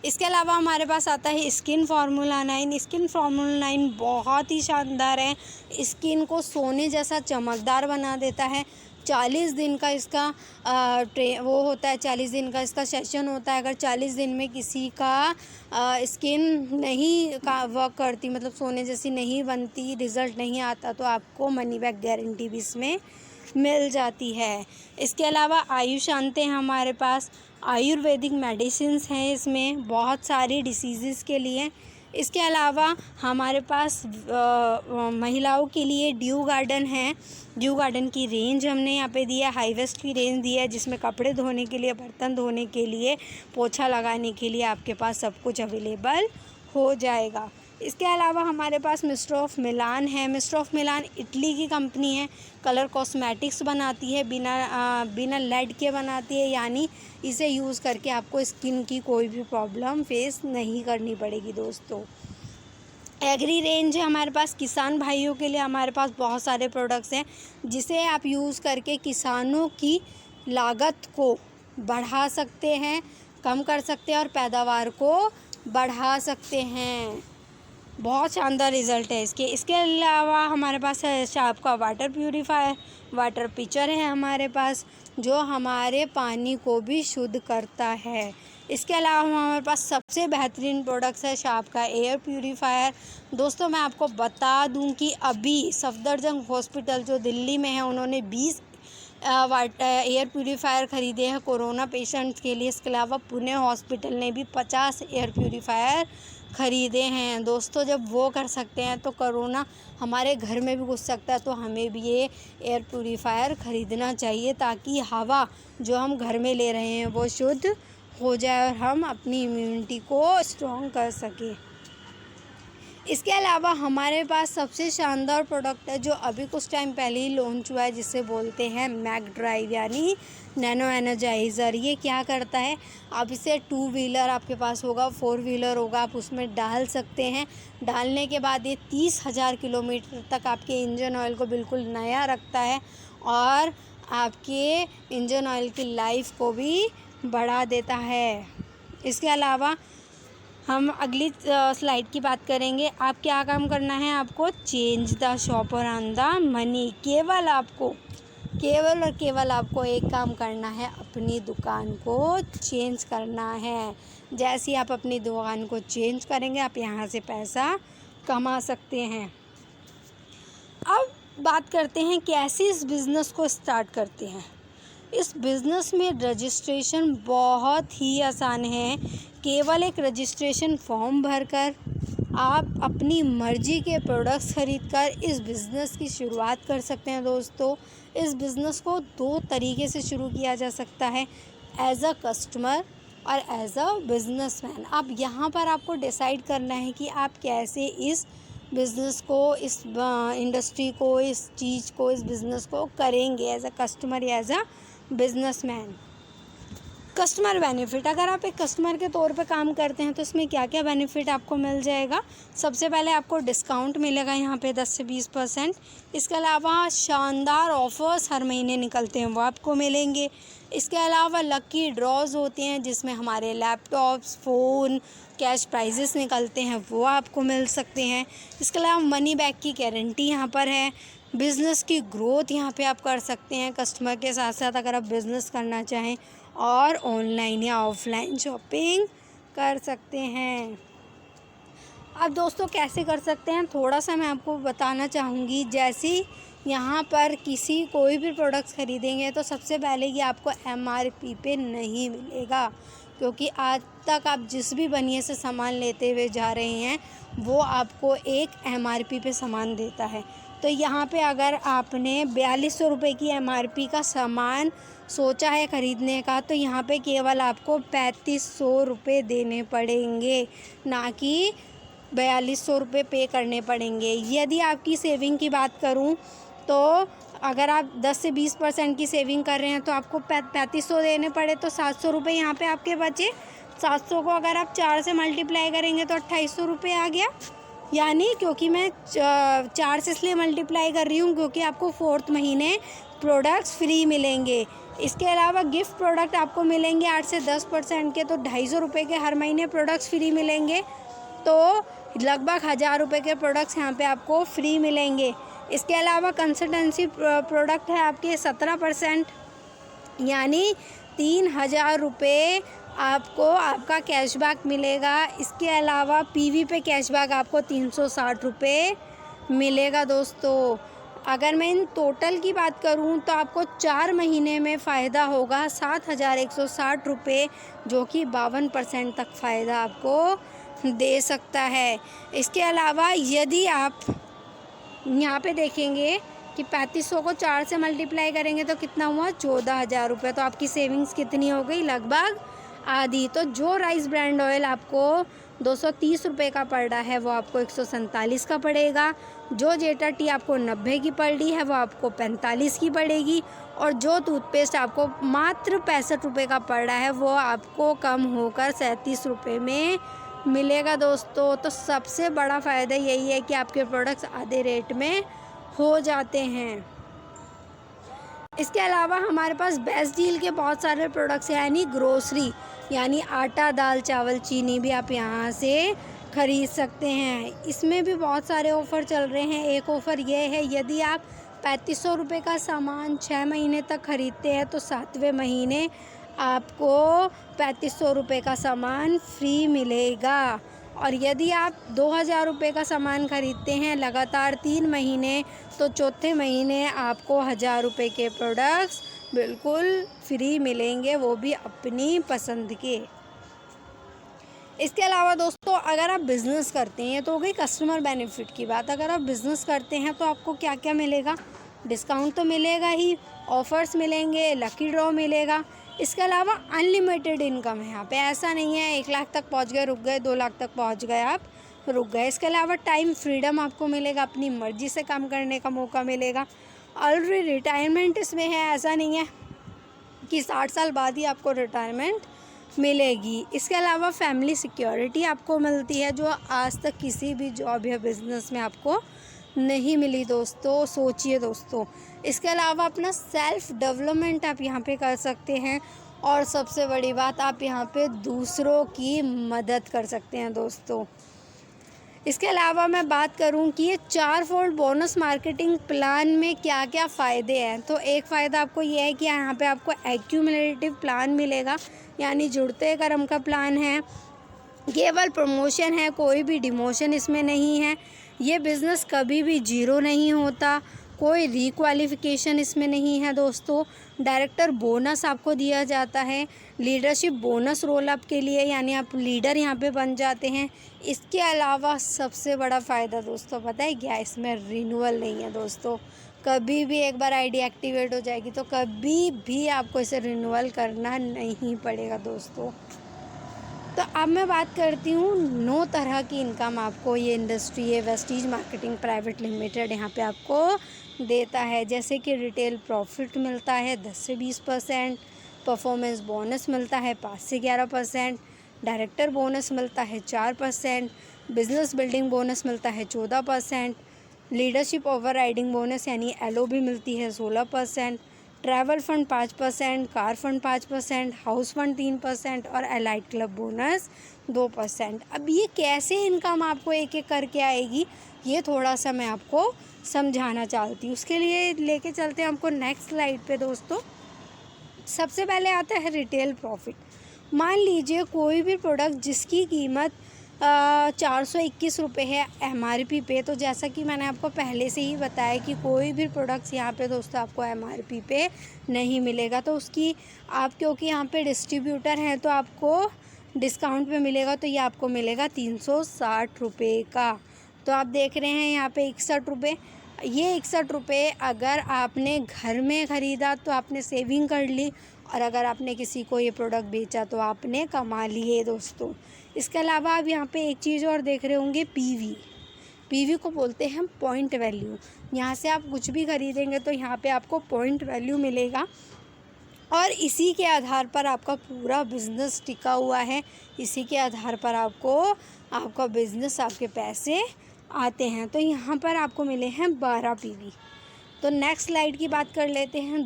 इसके अलावा हमारे पास आता है स्किन फार्मूला 9। स्किन फार्मूला 9 बहुत ही शानदार है, स्किन को सोने जैसा चमकदार बना देता है। 40 दिन का इसका वो होता है, 40 दिन का इसका सेशन होता है। अगर 40 दिन में किसी का स्किन नहीं का वर्क करती, मतलब सोने जैसी नहीं बनती, रिज़ल्ट नहीं आता, तो आपको मनी बैक गारंटी भी इसमें मिल जाती है। इसके अलावा आयुष आते हैं हमारे पास, आयुर्वेदिक मेडिसिन्स हैं इसमें बहुत सारी डिसीज़ के लिए। इसके अलावा हमारे पास महिलाओं के लिए ड्यू गार्डन है। ड्यू गार्डन की रेंज हमने यहाँ पे दिया, हाई वेस्ट की रेंज दी है जिसमें कपड़े धोने के लिए, बर्तन धोने के लिए, पोछा लगाने के लिए आपके पास सब कुछ अवेलेबल हो जाएगा। इसके अलावा हमारे पास मिस्टर ऑफ मिलान है। मिस्टर ऑफ मिलान इटली की कंपनी है, कलर कॉस्मेटिक्स बनाती है, बिना लेड के बनाती है, यानी इसे यूज़ करके आपको स्किन की कोई भी प्रॉब्लम फेस नहीं करनी पड़ेगी दोस्तों। एग्री रेंज है हमारे पास, किसान भाइयों के लिए हमारे पास बहुत सारे प्रोडक्ट्स हैं जिसे आप यूज़ करके किसानों की लागत को बढ़ा सकते हैं, कम कर सकते हैं और पैदावार को बढ़ा सकते हैं। बहुत शानदार रिज़ल्ट है इसके। इसके अलावा हमारे पास है शार्प का वाटर प्यूरीफायर, वाटर पिचर है हमारे पास जो हमारे पानी को भी शुद्ध करता है। इसके अलावा हमारे पास सबसे बेहतरीन प्रोडक्ट्स है शार्प का एयर प्यूरीफायर। दोस्तों मैं आपको बता दूं कि अभी सफदरजंग हॉस्पिटल जो दिल्ली में है उन्होंने 20 एयर प्यूरीफायर ख़रीदे हैं कोरोना पेशेंट्स के लिए। इसके अलावा पुणे हॉस्पिटल ने भी 50 एयर प्यूरीफायर ख़रीदे हैं। दोस्तों जब वो कर सकते हैं तो कोरोना हमारे घर में भी घुस सकता है, तो हमें भी ये एयर प्यूरीफायर ख़रीदना चाहिए ताकि हवा जो हम घर में ले रहे हैं वो शुद्ध हो जाए और हम अपनी इम्यूनिटी को स्ट्रॉन्ग कर सकें। इसके अलावा हमारे पास सबसे शानदार प्रोडक्ट है जो अभी कुछ टाइम पहले ही लॉन्च हुआ है जिसे बोलते हैं मैक ड्राइव यानी नैनो एनर्जाइज़र। ये क्या करता है, आप इसे 2 व्हीलर आपके पास होगा, 4 व्हीलर होगा, आप उसमें डाल सकते हैं। डालने के बाद ये 30,000 किलोमीटर तक आपके इंजन ऑयल को बिल्कुल नया रखता है और आपके इंजन ऑयल की लाइफ को भी बढ़ा देता है। इसके अलावा हम अगली स्लाइड की बात करेंगे। आप क्या काम करना है, आपको चेंज द शॉप और अर्न द मनी। केवल और केवल आपको एक काम करना है, अपनी दुकान को चेंज करना है। जैसे ही आप अपनी दुकान को चेंज करेंगे आप यहाँ से पैसा कमा सकते हैं। अब बात करते हैं कैसे इस बिज़नेस को स्टार्ट करते हैं। इस बिज़नेस में रजिस्ट्रेशन बहुत ही आसान है। केवल एक रजिस्ट्रेशन फॉर्म भरकर आप अपनी मर्ज़ी के प्रोडक्ट्स खरीदकर इस बिज़नेस की शुरुआत कर सकते हैं। दोस्तों इस बिज़नेस को 2 तरीके से शुरू किया जा सकता है, एज अ कस्टमर और एज अ बिज़नेसमैन। अब यहाँ पर आपको डिसाइड करना है कि आप कैसे इस बिज़नेस को, इस इंडस्ट्री को, इस चीज़ को, इस बिज़नेस को करेंगे, एज अ कस्टमर या as a businessman. Customer benefit, अगर आप एक कस्टमर के तौर पे काम करते हैं तो इसमें क्या क्या बेनिफिट आपको मिल जाएगा। सबसे पहले आपको डिस्काउंट मिलेगा यहाँ पे 10 से 20%। इसके अलावा शानदार ऑफ़र्स हर महीने निकलते हैं वो आपको मिलेंगे। इसके अलावा लकी ड्रॉज़ होते हैं जिसमें हमारे लैपटॉप्स, फ़ोन, कैश प्राइजेस निकलते हैं वो आपको मिल सकते हैं। इसके अलावा मनी बैक की गारंटी यहाँ पर है। बिज़नेस की ग्रोथ यहाँ पे आप कर सकते हैं कस्टमर के साथ साथ, अगर आप बिज़नेस करना चाहें, और ऑनलाइन या ऑफ़लाइन शॉपिंग कर सकते हैं। अब दोस्तों कैसे कर सकते हैं थोड़ा सा मैं आपको बताना चाहूँगी। जैसे यहाँ पर कोई भी प्रोडक्ट्स ख़रीदेंगे तो सबसे पहले ये आपको MRP पे नहीं मिलेगा, क्योंकि आज तक आप जिस भी बनिए से सामान लेते हुए जा रहे हैं वो आपको एक MRP पे सामान देता है। तो यहाँ पे अगर आपने 4200 रुपये की MRP का सामान सोचा है ख़रीदने का, तो यहाँ पे केवल आपको 3500 रुपये देने पड़ेंगे, ना कि 4200 रुपये पे करने पड़ेंगे। यदि आपकी सेविंग की बात करूँ तो अगर आप 10 से 20% की सेविंग कर रहे हैं तो आपको 3500 देने पड़े तो 700 रुपये यहाँ पे आपके बचे। 700 को अगर आप 4 से मल्टीप्लाई करेंगे तो 2800 रुपये आ गया। यानी क्योंकि मैं 4 से इसलिए मल्टीप्लाई कर रही हूँ क्योंकि आपको 4th महीने प्रोडक्ट्स फ्री मिलेंगे। इसके अलावा गिफ्ट प्रोडक्ट आपको मिलेंगे 8 से 10% के, तो 250 रुपये के हर महीने प्रोडक्ट्स फ्री मिलेंगे। तो लगभग 1000 रुपये के प्रोडक्ट्स यहाँ पे आपको फ्री मिलेंगे। इसके अलावा कंसल्टेंसी प्रोडक्ट है आपके 17%, यानी 3000 रुपये आपको आपका कैशबैक मिलेगा। इसके अलावा PV पे कैशबैक आपको 360 रुपये मिलेगा दोस्तों। अगर मैं इन टोटल की बात करूं तो आपको 4 महीने में फ़ायदा होगा 7160 रुपये, जो कि 52% तक फ़ायदा आपको दे सकता है। इसके अलावा यदि आप यहाँ पे देखेंगे कि 3500 को 4 से मल्टीप्लाई करेंगे तो कितना हुआ 14000 रुपये, तो आपकी सेविंग्स कितनी हो गई लगभग आधी। तो जो राइस ब्रांड ऑयल आपको 230 रुपये का पड़ रहा है वो आपको 147 का पड़ेगा। जो जेटा टी आपको 90 की पड़ रही है वो आपको 45 की पड़ेगी, और जो टूथपेस्ट आपको मात्र 65 रुपये का पड़ रहा है वो आपको कम होकर 37 रुपये में मिलेगा दोस्तों। तो सबसे बड़ा फ़ायदा यही है कि आपके प्रोडक्ट्स आधे रेट में हो जाते हैं। इसके अलावा हमारे पास बेस्ट डील के बहुत सारे प्रोडक्ट्स हैं, यानी ग्रोसरी, यानी आटा, दाल, चावल, चीनी भी आप यहाँ से ख़रीद सकते हैं। इसमें भी बहुत सारे ऑफ़र चल रहे हैं। एक ऑफ़र ये है, यदि आप 3500 रुपये का सामान 6 महीने तक ख़रीदते हैं तो 7वें महीने आपको 3500 रुपये का सामान फ्री मिलेगा। और यदि आप 2000 रुपये का सामान ख़रीदते हैं लगातार 3 महीने, तो चौथे महीने आपको 1000 रुपये के प्रोडक्ट्स बिल्कुल फ्री मिलेंगे, वो भी अपनी पसंद के। इसके अलावा दोस्तों अगर आप बिज़नेस करते हैं तो हो गई कस्टमर बेनिफिट की बात। अगर आप बिज़नेस करते हैं तो आपको क्या क्या मिलेगा, डिस्काउंट तो मिलेगा ही, ऑफ़र्स मिलेंगे, लकी ड्रॉ मिलेगा। इसके अलावा अनलिमिटेड इनकम है यहाँ पे, ऐसा नहीं है 1 लाख तक पहुँच गए रुक गए, 2 लाख तक पहुँच गए आप रुक गए। इसके अलावा टाइम फ्रीडम आपको मिलेगा, अपनी मर्ज़ी से काम करने का मौका मिलेगा। अर्ली रिटायरमेंट इसमें है, ऐसा नहीं है कि 60 साल बाद ही आपको रिटायरमेंट मिलेगी। इसके अलावा फैमिली सिक्योरिटी आपको मिलती है, जो आज तक किसी भी जॉब या बिज़नेस में आपको नहीं मिली दोस्तों, सोचिए दोस्तों। इसके अलावा अपना सेल्फ़ डेवलपमेंट आप यहाँ पे कर सकते हैं, और सबसे बड़ी बात आप यहाँ पे दूसरों की मदद कर सकते हैं दोस्तों। इसके अलावा मैं बात करूँ कि ये 4 फोल्ड बोनस मार्केटिंग प्लान में क्या क्या फ़ायदे हैं, तो एक फ़ायदा आपको ये है कि यहाँ पे आपको एक्यूमुलेटिव प्लान मिलेगा, यानी जुड़ते क्रम का प्लान है। केवल प्रमोशन है, कोई भी डिमोशन इसमें नहीं है। ये बिज़नेस कभी भी ज़ीरो नहीं होता, कोई रिक्वालिफिकेशन इसमें नहीं है दोस्तों। डायरेक्टर बोनस आपको दिया जाता है, लीडरशिप बोनस रोल अप के लिए, यानी आप लीडर यहाँ पे बन जाते हैं। इसके अलावा सबसे बड़ा फ़ायदा दोस्तों पता है क्या, इसमें रिन्यूअल नहीं है दोस्तों। कभी भी एक बार आईडी एक्टिवेट हो जाएगी तो कभी भी आपको इसे रिन्यूअल करना नहीं पड़ेगा दोस्तों। तो अब मैं बात करती हूँ 9 तरह की इनकम आपको ये इंडस्ट्री है वेस्टीज मार्केटिंग प्राइवेट लिमिटेड यहाँ पे आपको देता है। जैसे कि रिटेल प्रॉफिट मिलता है 10 से 20%, परफॉर्मेंस बोनस मिलता है 5 से 11%, डायरेक्टर बोनस मिलता है 4%, बिजनेस बिल्डिंग बोनस मिलता है 14%, लीडरशिप ओवर राइडिंग बोनस यानी LOB मिलती है 16%, travel fund 5%, car fund 5%, house fund 3% और एलाइड क्लब बोनस 2%। अब ये कैसे इनकम आपको एक एक करके आएगी, ये थोड़ा सा मैं आपको समझाना चाहती हूँ। उसके लिए लेके चलते हैं हमको नेक्स्ट स्लाइड पे दोस्तों। सबसे पहले आता है रिटेल प्रॉफिट। मान लीजिए कोई भी प्रोडक्ट जिसकी कीमत 421 रुपये है MRP पे, तो जैसा कि मैंने आपको पहले से ही बताया कि कोई भी प्रोडक्ट्स यहाँ पे दोस्तों आपको MRP पे नहीं मिलेगा, तो उसकी आप क्योंकि यहाँ पे डिस्ट्रीब्यूटर हैं तो आपको डिस्काउंट पे मिलेगा, तो ये आपको मिलेगा 360 रुपये का। तो आप देख रहे हैं यहाँ पे 61 रुपये। ये 61 रुपये अगर आपने घर में ख़रीदा तो आपने सेविंग कर ली, और अगर आपने किसी को ये प्रोडक्ट बेचा तो आपने कमा लिए दोस्तों। इसके अलावा आप यहाँ पे एक चीज़ और देख रहे होंगे, PV को बोलते हैं पॉइंट वैल्यू। यहाँ से आप कुछ भी खरीदेंगे तो यहाँ पे आपको पॉइंट वैल्यू मिलेगा, और इसी के आधार पर आपका पूरा बिज़नेस टिका हुआ है। इसी के आधार पर आपका बिज़नेस, आपके पैसे आते हैं। तो यहाँ पर आपको मिले हैं 12 PV। तो नेक्स्ट स्लाइड की बात कर लेते हैं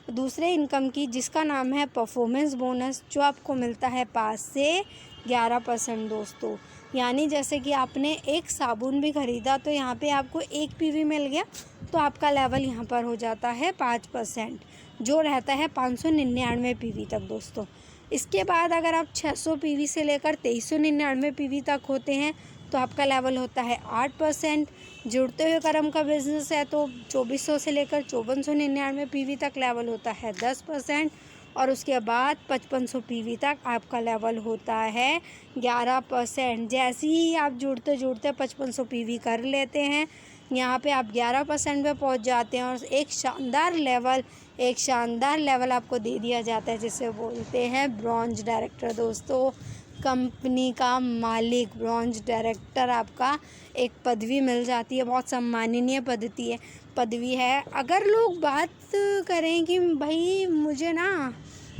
दूसरे इनकम की, जिसका नाम है परफॉर्मेंस बोनस, जो आपको मिलता है 5 से 11% दोस्तों। यानी जैसे कि आपने एक साबुन भी ख़रीदा तो यहाँ पे आपको 1 PV मिल गया, तो आपका लेवल यहाँ पर हो जाता है 5%, जो रहता है 599 PV तक दोस्तों। इसके बाद अगर आप 600 PV से लेकर 2399 PV तक होते हैं तो आपका लेवल होता है 8%। जुड़ते हुए क्रम का बिज़नेस है तो 2400 से लेकर 5499 PV तक लेवल होता है 10%, और उसके बाद 5500 PV तक आपका लेवल होता है 11%। जैसे ही आप जुड़ते 5500 PV कर लेते हैं, यहाँ पे आप 11% पे पहुँच जाते हैं, और एक शानदार लेवल आपको दे दिया जाता है, जिसे बोलते हैं ब्रॉन्ज डायरेक्टर दोस्तों। कंपनी का मालिक, ब्रॉन्ज डायरेक्टर आपका एक पदवी मिल जाती है, बहुत सम्माननीय पदवी है। अगर लोग बात करें कि भाई मुझे ना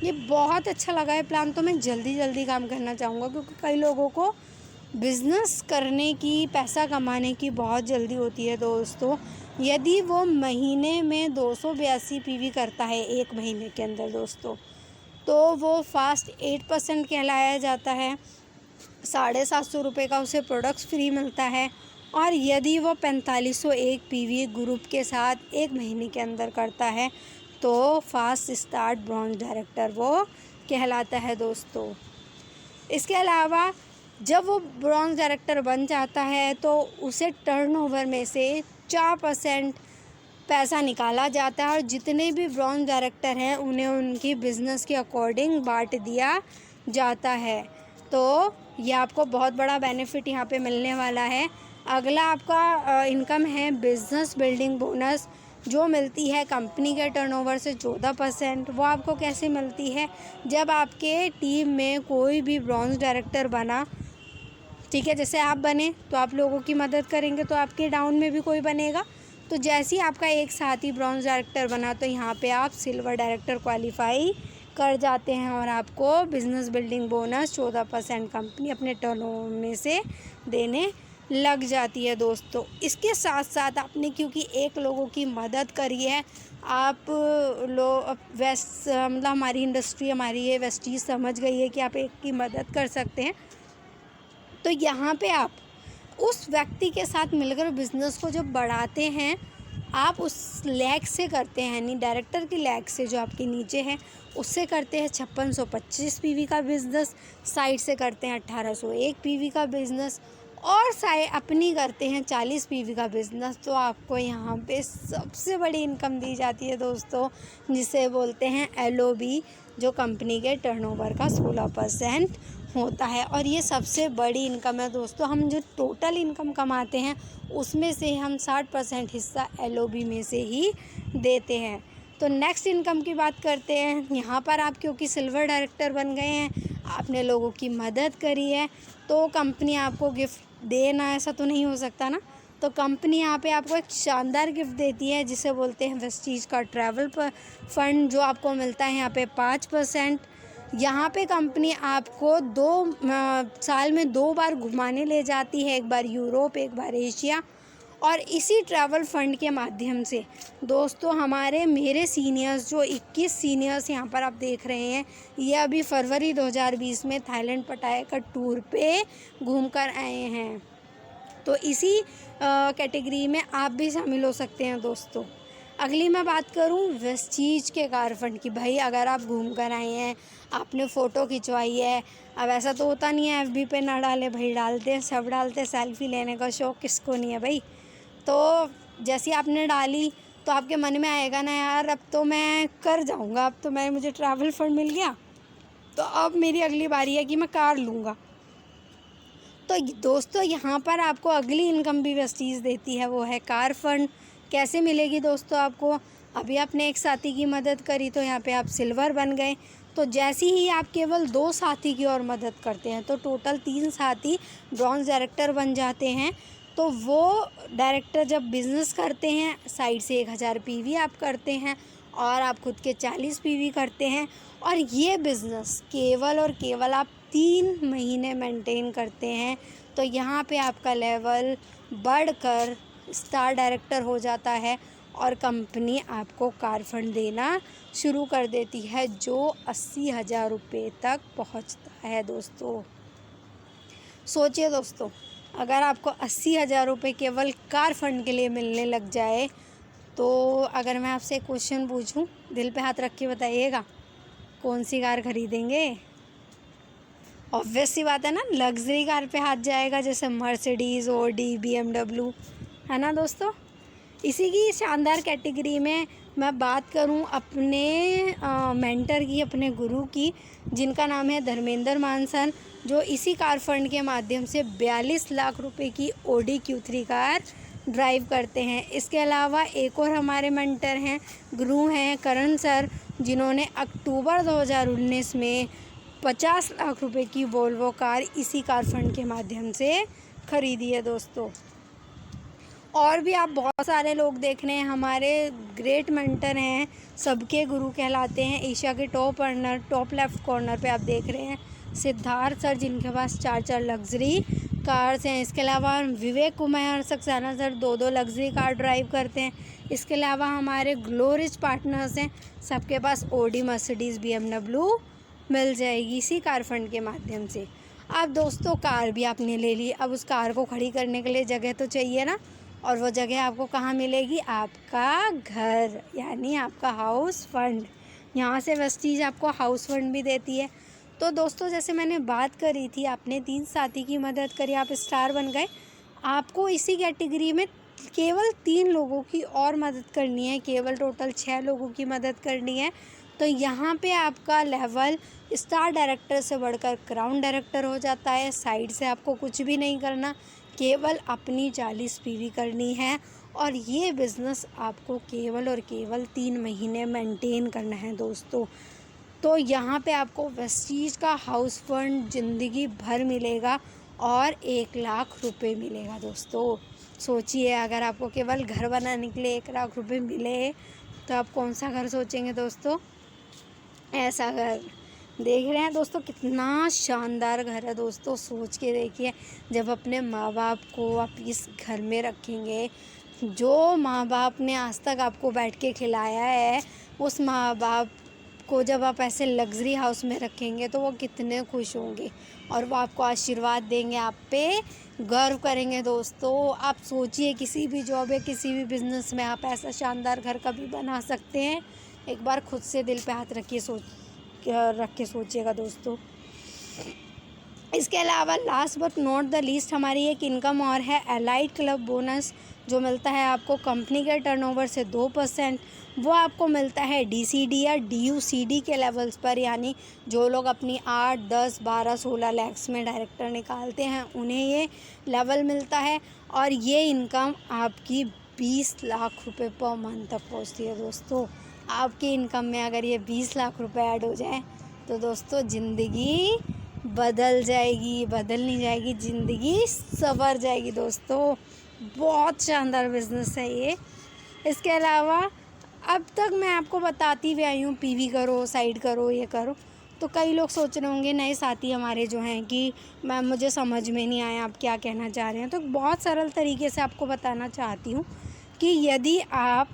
ये बहुत अच्छा लगा है प्लान, तो मैं जल्दी काम करना चाहूँगा, क्योंकि कई लोगों को बिज़नेस करने की, पैसा कमाने की बहुत जल्दी होती है दोस्तों। यदि वो महीने में 282 PV करता है एक महीने के अंदर दोस्तों, तो वो फास्ट 8% कहलाया जाता है। 750 रुपये का उसे प्रोडक्ट्स फ्री मिलता है। और यदि वो 4501 PV ग्रुप के साथ एक महीने के अंदर करता है तो फास्ट स्टार्ट ब्रॉन्ज डायरेक्टर वो कहलाता है दोस्तों। इसके अलावा जब वो ब्रॉन्ज डायरेक्टर बन जाता है तो उसे टर्नओवर में से 4% पैसा निकाला जाता है, और जितने भी ब्रॉन्ज डायरेक्टर हैं उन्हें उनकी बिज़नेस के अकॉर्डिंग बांट दिया जाता है। तो ये आपको बहुत बड़ा बेनिफिट यहाँ पे मिलने वाला है। अगला आपका इनकम है बिज़नेस बिल्डिंग बोनस, जो मिलती है कंपनी के टर्नओवर से 14%। वो आपको कैसे मिलती है, जब आपके टीम में कोई भी ब्रॉन्ज डायरेक्टर बना, ठीक है, जैसे आप बने तो आप लोगों की मदद करेंगे, तो आपके डाउन में भी कोई बनेगा, तो जैसे ही आपका एक साथी ब्रॉन्ज डायरेक्टर बना तो यहाँ पे आप सिल्वर डायरेक्टर क्वालिफाई कर जाते हैं, और आपको बिज़नेस बिल्डिंग बोनस 14% कंपनी अपने टर्नओवर में से देने लग जाती है दोस्तों। इसके साथ साथ आपने क्योंकि एक लोगों की मदद करी है, आप लोग मतलब हमारी इंडस्ट्री, हमारी ये वेस्टीज समझ गई है कि आप एक की मदद कर सकते हैं, तो यहाँ पे आप उस व्यक्ति के साथ मिलकर बिज़नेस को जब बढ़ाते हैं, आप उस लैग से करते हैं, यानी डायरेक्टर की लैग से जो आपके नीचे है उससे करते हैं 5625 PV का बिज़नेस, साइड से करते हैं 1801 PV का बिज़नेस, और अपनी करते हैं 40 PV का बिज़नेस। तो आपको यहाँ पे सबसे बड़ी इनकम दी जाती है दोस्तों, जिसे बोलते हैं LOB, जो कंपनी के टर्नओवर का 16% होता है। और ये सबसे बड़ी इनकम है दोस्तों। हम जो टोटल इनकम कमाते हैं उसमें से हम 60% हिस्सा LOB में से ही देते हैं। तो नेक्स्ट इनकम की बात करते हैं। यहाँ पर आप क्योंकि सिल्वर डायरेक्टर बन गए हैं, आपने लोगों की मदद करी है, तो कंपनी आपको गिफ्ट देना, ऐसा तो नहीं हो सकता ना, तो कंपनी यहाँ पे आपको एक शानदार गिफ्ट देती है जिसे बोलते हैं वेस्टीज का ट्रैवल फंड, जो आपको मिलता है यहाँ पे 5%। यहाँ पे कंपनी आपको साल में 2 बार घुमाने ले जाती है, एक बार यूरोप, एक बार एशिया। और इसी ट्रैवल फंड के माध्यम से दोस्तों मेरे सीनियर्स, जो 21 सीनियर्स यहाँ पर आप देख रहे हैं, ये अभी फरवरी 2020 में थाईलैंड पटाया का टूर पे घूम कर आए हैं। तो इसी कैटेगरी में आप भी शामिल हो सकते हैं दोस्तों। अगली मैं बात करूं वेस्टीज के कार फंड की। भाई अगर आप घूम कर आए हैं, आपने फ़ोटो खिंचवाई है, अब ऐसा तो होता नहीं है एफबी पे ना डाले, भाई डालते हैं, सब डालते हैं, सेल्फी लेने का शौक़ किसको नहीं है भाई। तो जैसे आपने डाली तो आपके मन में आएगा ना, यार अब तो मैं कर जाऊंगा, अब तो मुझे ट्रैवल फंड मिल गया, तो अब मेरी अगली बारी है कि मैं कार लूँगा। तो दोस्तों यहाँ पर आपको अगली इनकम भी वेस्टीज देती है, वो है कार फंड। कैसे मिलेगी दोस्तों आपको? अभी आपने एक साथी की मदद करी तो यहाँ पे आप सिल्वर बन गए। तो जैसे ही आप केवल 2 साथी की और मदद करते हैं तो टोटल 3 साथी ब्रॉन्ज डायरेक्टर बन जाते हैं। तो वो डायरेक्टर जब बिज़नेस करते हैं, साइड से 1000 पीवी आप करते हैं और आप खुद के 40 पीवी करते हैं, और ये बिज़नेस केवल और केवल आप 3 महीने मेंटेन करते हैं, तो यहाँ पे आपका लेवल बढ़कर स्टार डायरेक्टर हो जाता है और कंपनी आपको कार फंड देना शुरू कर देती है, जो 80,000 रुपये तक पहुँचता है दोस्तों। सोचिए दोस्तों, अगर आपको 80,000 रुपये केवल कार फंड के लिए मिलने लग जाए, तो अगर मैं आपसे एक क्वेश्चन पूछूं, दिल पे हाथ रख के बताइएगा, कौन सी कार खरीदेंगे? ऑब्वियस सी बात है ना, लग्जरी कार पे हाथ जाएगा, जैसे मर्सिडीज़, ऑडी, BMW, है ना दोस्तों। इसी की शानदार कैटेगरी में मैं बात करूं अपने मेंटर की, अपने गुरु की, जिनका नाम है धर्मेंद्र मानसन, जो इसी कार फंड के माध्यम से 42 लाख रुपए की ऑडी Q3 कार ड्राइव करते हैं। इसके अलावा एक और हमारे मेंटर हैं, गुरु हैं करण सर, जिन्होंने अक्टूबर 2019 में 50 लाख रुपए की वोल्वो कार इसी कार फंड के माध्यम से खरीदी है दोस्तों। और भी आप बहुत सारे लोग देख रहे हैं, हमारे ग्रेट मेंटर हैं, सबके गुरु कहलाते हैं। एशिया के टॉप लेफ्ट कॉर्नर पे आप देख रहे हैं सिद्धार्थ सर, जिनके पास 4 लग्जरी कार्स हैं। इसके अलावा Vivek Kumar Saxena sir 2 luxury car drive करते हैं। इसके अलावा हमारे ग्लोरिज पार्टनर्स हैं, सबके पास ऑडी, मर्सिडीज़, BMW मिल जाएगी इसी कार फंड के माध्यम से। अब दोस्तों कार भी आपने ले ली, अब उस कार को खड़ी करने के लिए जगह तो चाहिए ना, और वो जगह आपको कहाँ मिलेगी? आपका घर, यानी आपका हाउस फंड। यहाँ से वेस्टीज आपको हाउस फंड भी देती है। तो दोस्तों जैसे मैंने बात करी थी, आपने 3 साथी की मदद करी, आप स्टार बन गए, आपको इसी कैटेगरी में केवल 3 लोगों की और मदद करनी है, केवल टोटल 6 लोगों की मदद करनी है। तो यहाँ पे आपका लेवल स्टार डायरेक्टर से बढ़कर क्राउन डायरेक्टर हो जाता है। साइड से आपको कुछ भी नहीं करना, केवल अपनी 40 पीवी करनी है, और ये बिज़नेस आपको केवल और केवल 3 महीने मेंटेन करना है दोस्तों। तो यहाँ पे आपको वेस्टीज का हाउस फंड ज़िंदगी भर मिलेगा और 1 लाख रुपए मिलेगा दोस्तों। सोचिए, अगर आपको केवल घर बनाने के लिए 1 लाख रुपए मिले तो आप कौन सा घर सोचेंगे दोस्तों? ऐसा घर देख रहे हैं दोस्तों, कितना शानदार घर है दोस्तों। सोच के देखिए, जब अपने माँ बाप को आप इस घर में रखेंगे, जो माँ बाप ने आज तक आपको बैठ के खिलाया है, उस माँ बाप को जब आप ऐसे लग्जरी हाउस में रखेंगे तो वो कितने खुश होंगे, और वो आपको आशीर्वाद देंगे, आप पे गर्व करेंगे दोस्तों। आप सोचिए, किसी भी जॉब या किसी भी बिज़नेस में आप ऐसा शानदार घर कभी बना सकते हैं? एक बार खुद से दिल पे हाथ रख के सोचिएगा दोस्तों। इसके अलावा last but not the least हमारी एक इनकम और है, एलाइट क्लब बोनस, जो मिलता है आपको कंपनी के टर्नओवर से 2%। वो आपको मिलता है DCD या DUCD के लेवल्स पर, यानी जो लोग अपनी 8, 10, 12, 16 लैक्स में डायरेक्टर निकालते हैं, उन्हें ये लेवल मिलता है। और ये इनकम आपकी 20 लाख रुपए पर मंथ तक पहुँचती है दोस्तों। आपकी इनकम में अगर ये 20 लाख रुपए ऐड हो जाए तो दोस्तों ज़िंदगी बदल जाएगी, बदल नहीं जाएगी, ज़िंदगी संवर जाएगी दोस्तों। बहुत शानदार बिज़नेस है ये। इसके अलावा अब तक मैं आपको बताती हुई आई हूँ पीवी करो, साइड करो, ये करो। तो कई लोग सोच रहे होंगे नए साथी हमारे जो हैं कि मैम मुझे समझ में नहीं आया आप क्या कहना चाह रहे हैं। तो बहुत सरल तरीके से आपको बताना चाहती हूँ कि यदि आप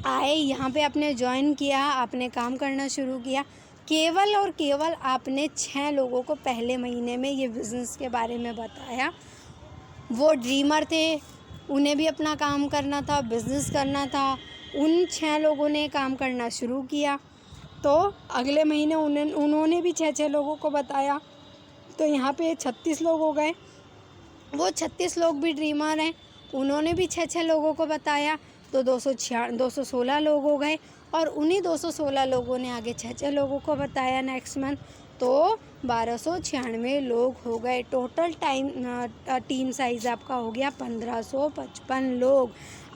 आए यहाँ पे, आपने ज्वाइन किया, आपने काम करना शुरू किया, केवल और केवल आपने 6 लोगों को पहले महीने में ये बिज़नेस के बारे में बताया। वो ड्रीमर थे, उन्हें भी अपना काम करना था, बिज़नेस करना था। उन 6 लोगों ने काम करना शुरू किया, तो अगले महीने उन्होंने भी 6 लोगों को बताया, तो यहाँ पे 36 लोग हो गए। वो 36 लोग भी ड्रीमर हैं, उन्होंने भी 6 लोगों को बताया, तो 216 लोग हो गए। और उन्हीं 216 लोगों ने आगे 6 लोगों को बताया नेक्स्ट मंथ, तो 1296 लोग हो गए। टोटल टीम साइज़ आपका हो गया 1555 लोग।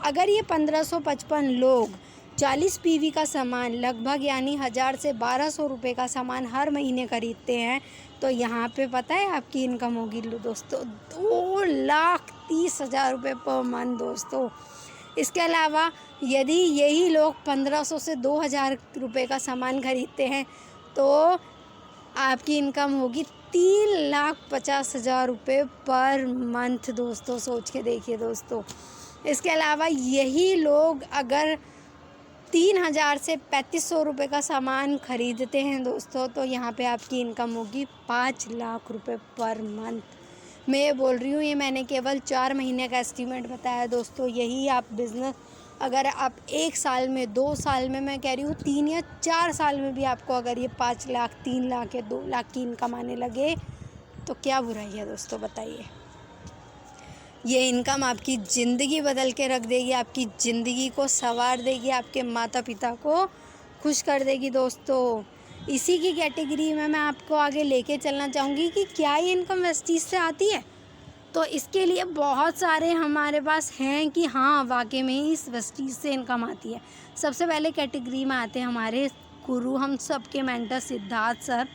अगर ये 1555 लोग 40 पीवी का सामान लगभग यानी 1000 से 1200 रुपये का सामान हर महीने खरीदते हैं, तो यहाँ पे पता है आपकी इनकम होगी दोस्तों 2,30,000 रुपये पर मंथ दोस्तों। इसके अलावा यदि यही लोग 1500 से 2000 रुपये का सामान खरीदते हैं, तो आपकी इनकम होगी 3,50,000 रुपये पर मंथ दोस्तों। सोच के देखिए दोस्तों। इसके अलावा यही लोग अगर 3,000 से 3,500 रुपये का सामान खरीदते हैं दोस्तों, तो यहाँ पे आपकी इनकम होगी 5 लाख रुपये पर मंथ। मैं ये बोल रही हूँ, ये मैंने केवल 4 महीने का एस्टीमेट बताया दोस्तों। यही आप बिज़नेस अगर आप 1 साल में, 2 साल में, मैं कह रही हूँ 3 या 4 साल में भी आपको अगर ये 5 लाख, 3 लाख या 2 लाख की इनकम आने लगे, तो क्या बुराई है दोस्तों, बताइए। ये इनकम आपकी ज़िंदगी बदल के रख देगी, आपकी ज़िंदगी को संवार देगी, आपके माता पिता को खुश कर देगी दोस्तों। इसी की कैटेगरी में मैं आपको आगे लेके चलना चाहूँगी कि क्या ये इनकम वेस्टीज से आती है। तो इसके लिए बहुत सारे हमारे पास हैं कि हाँ वाकई में ही इस वेस्टीज से इनकम आती है। सबसे पहले कैटेगरी में आते हैं हमारे गुरु, हम सबके मेंटर सिद्धार्थ सर,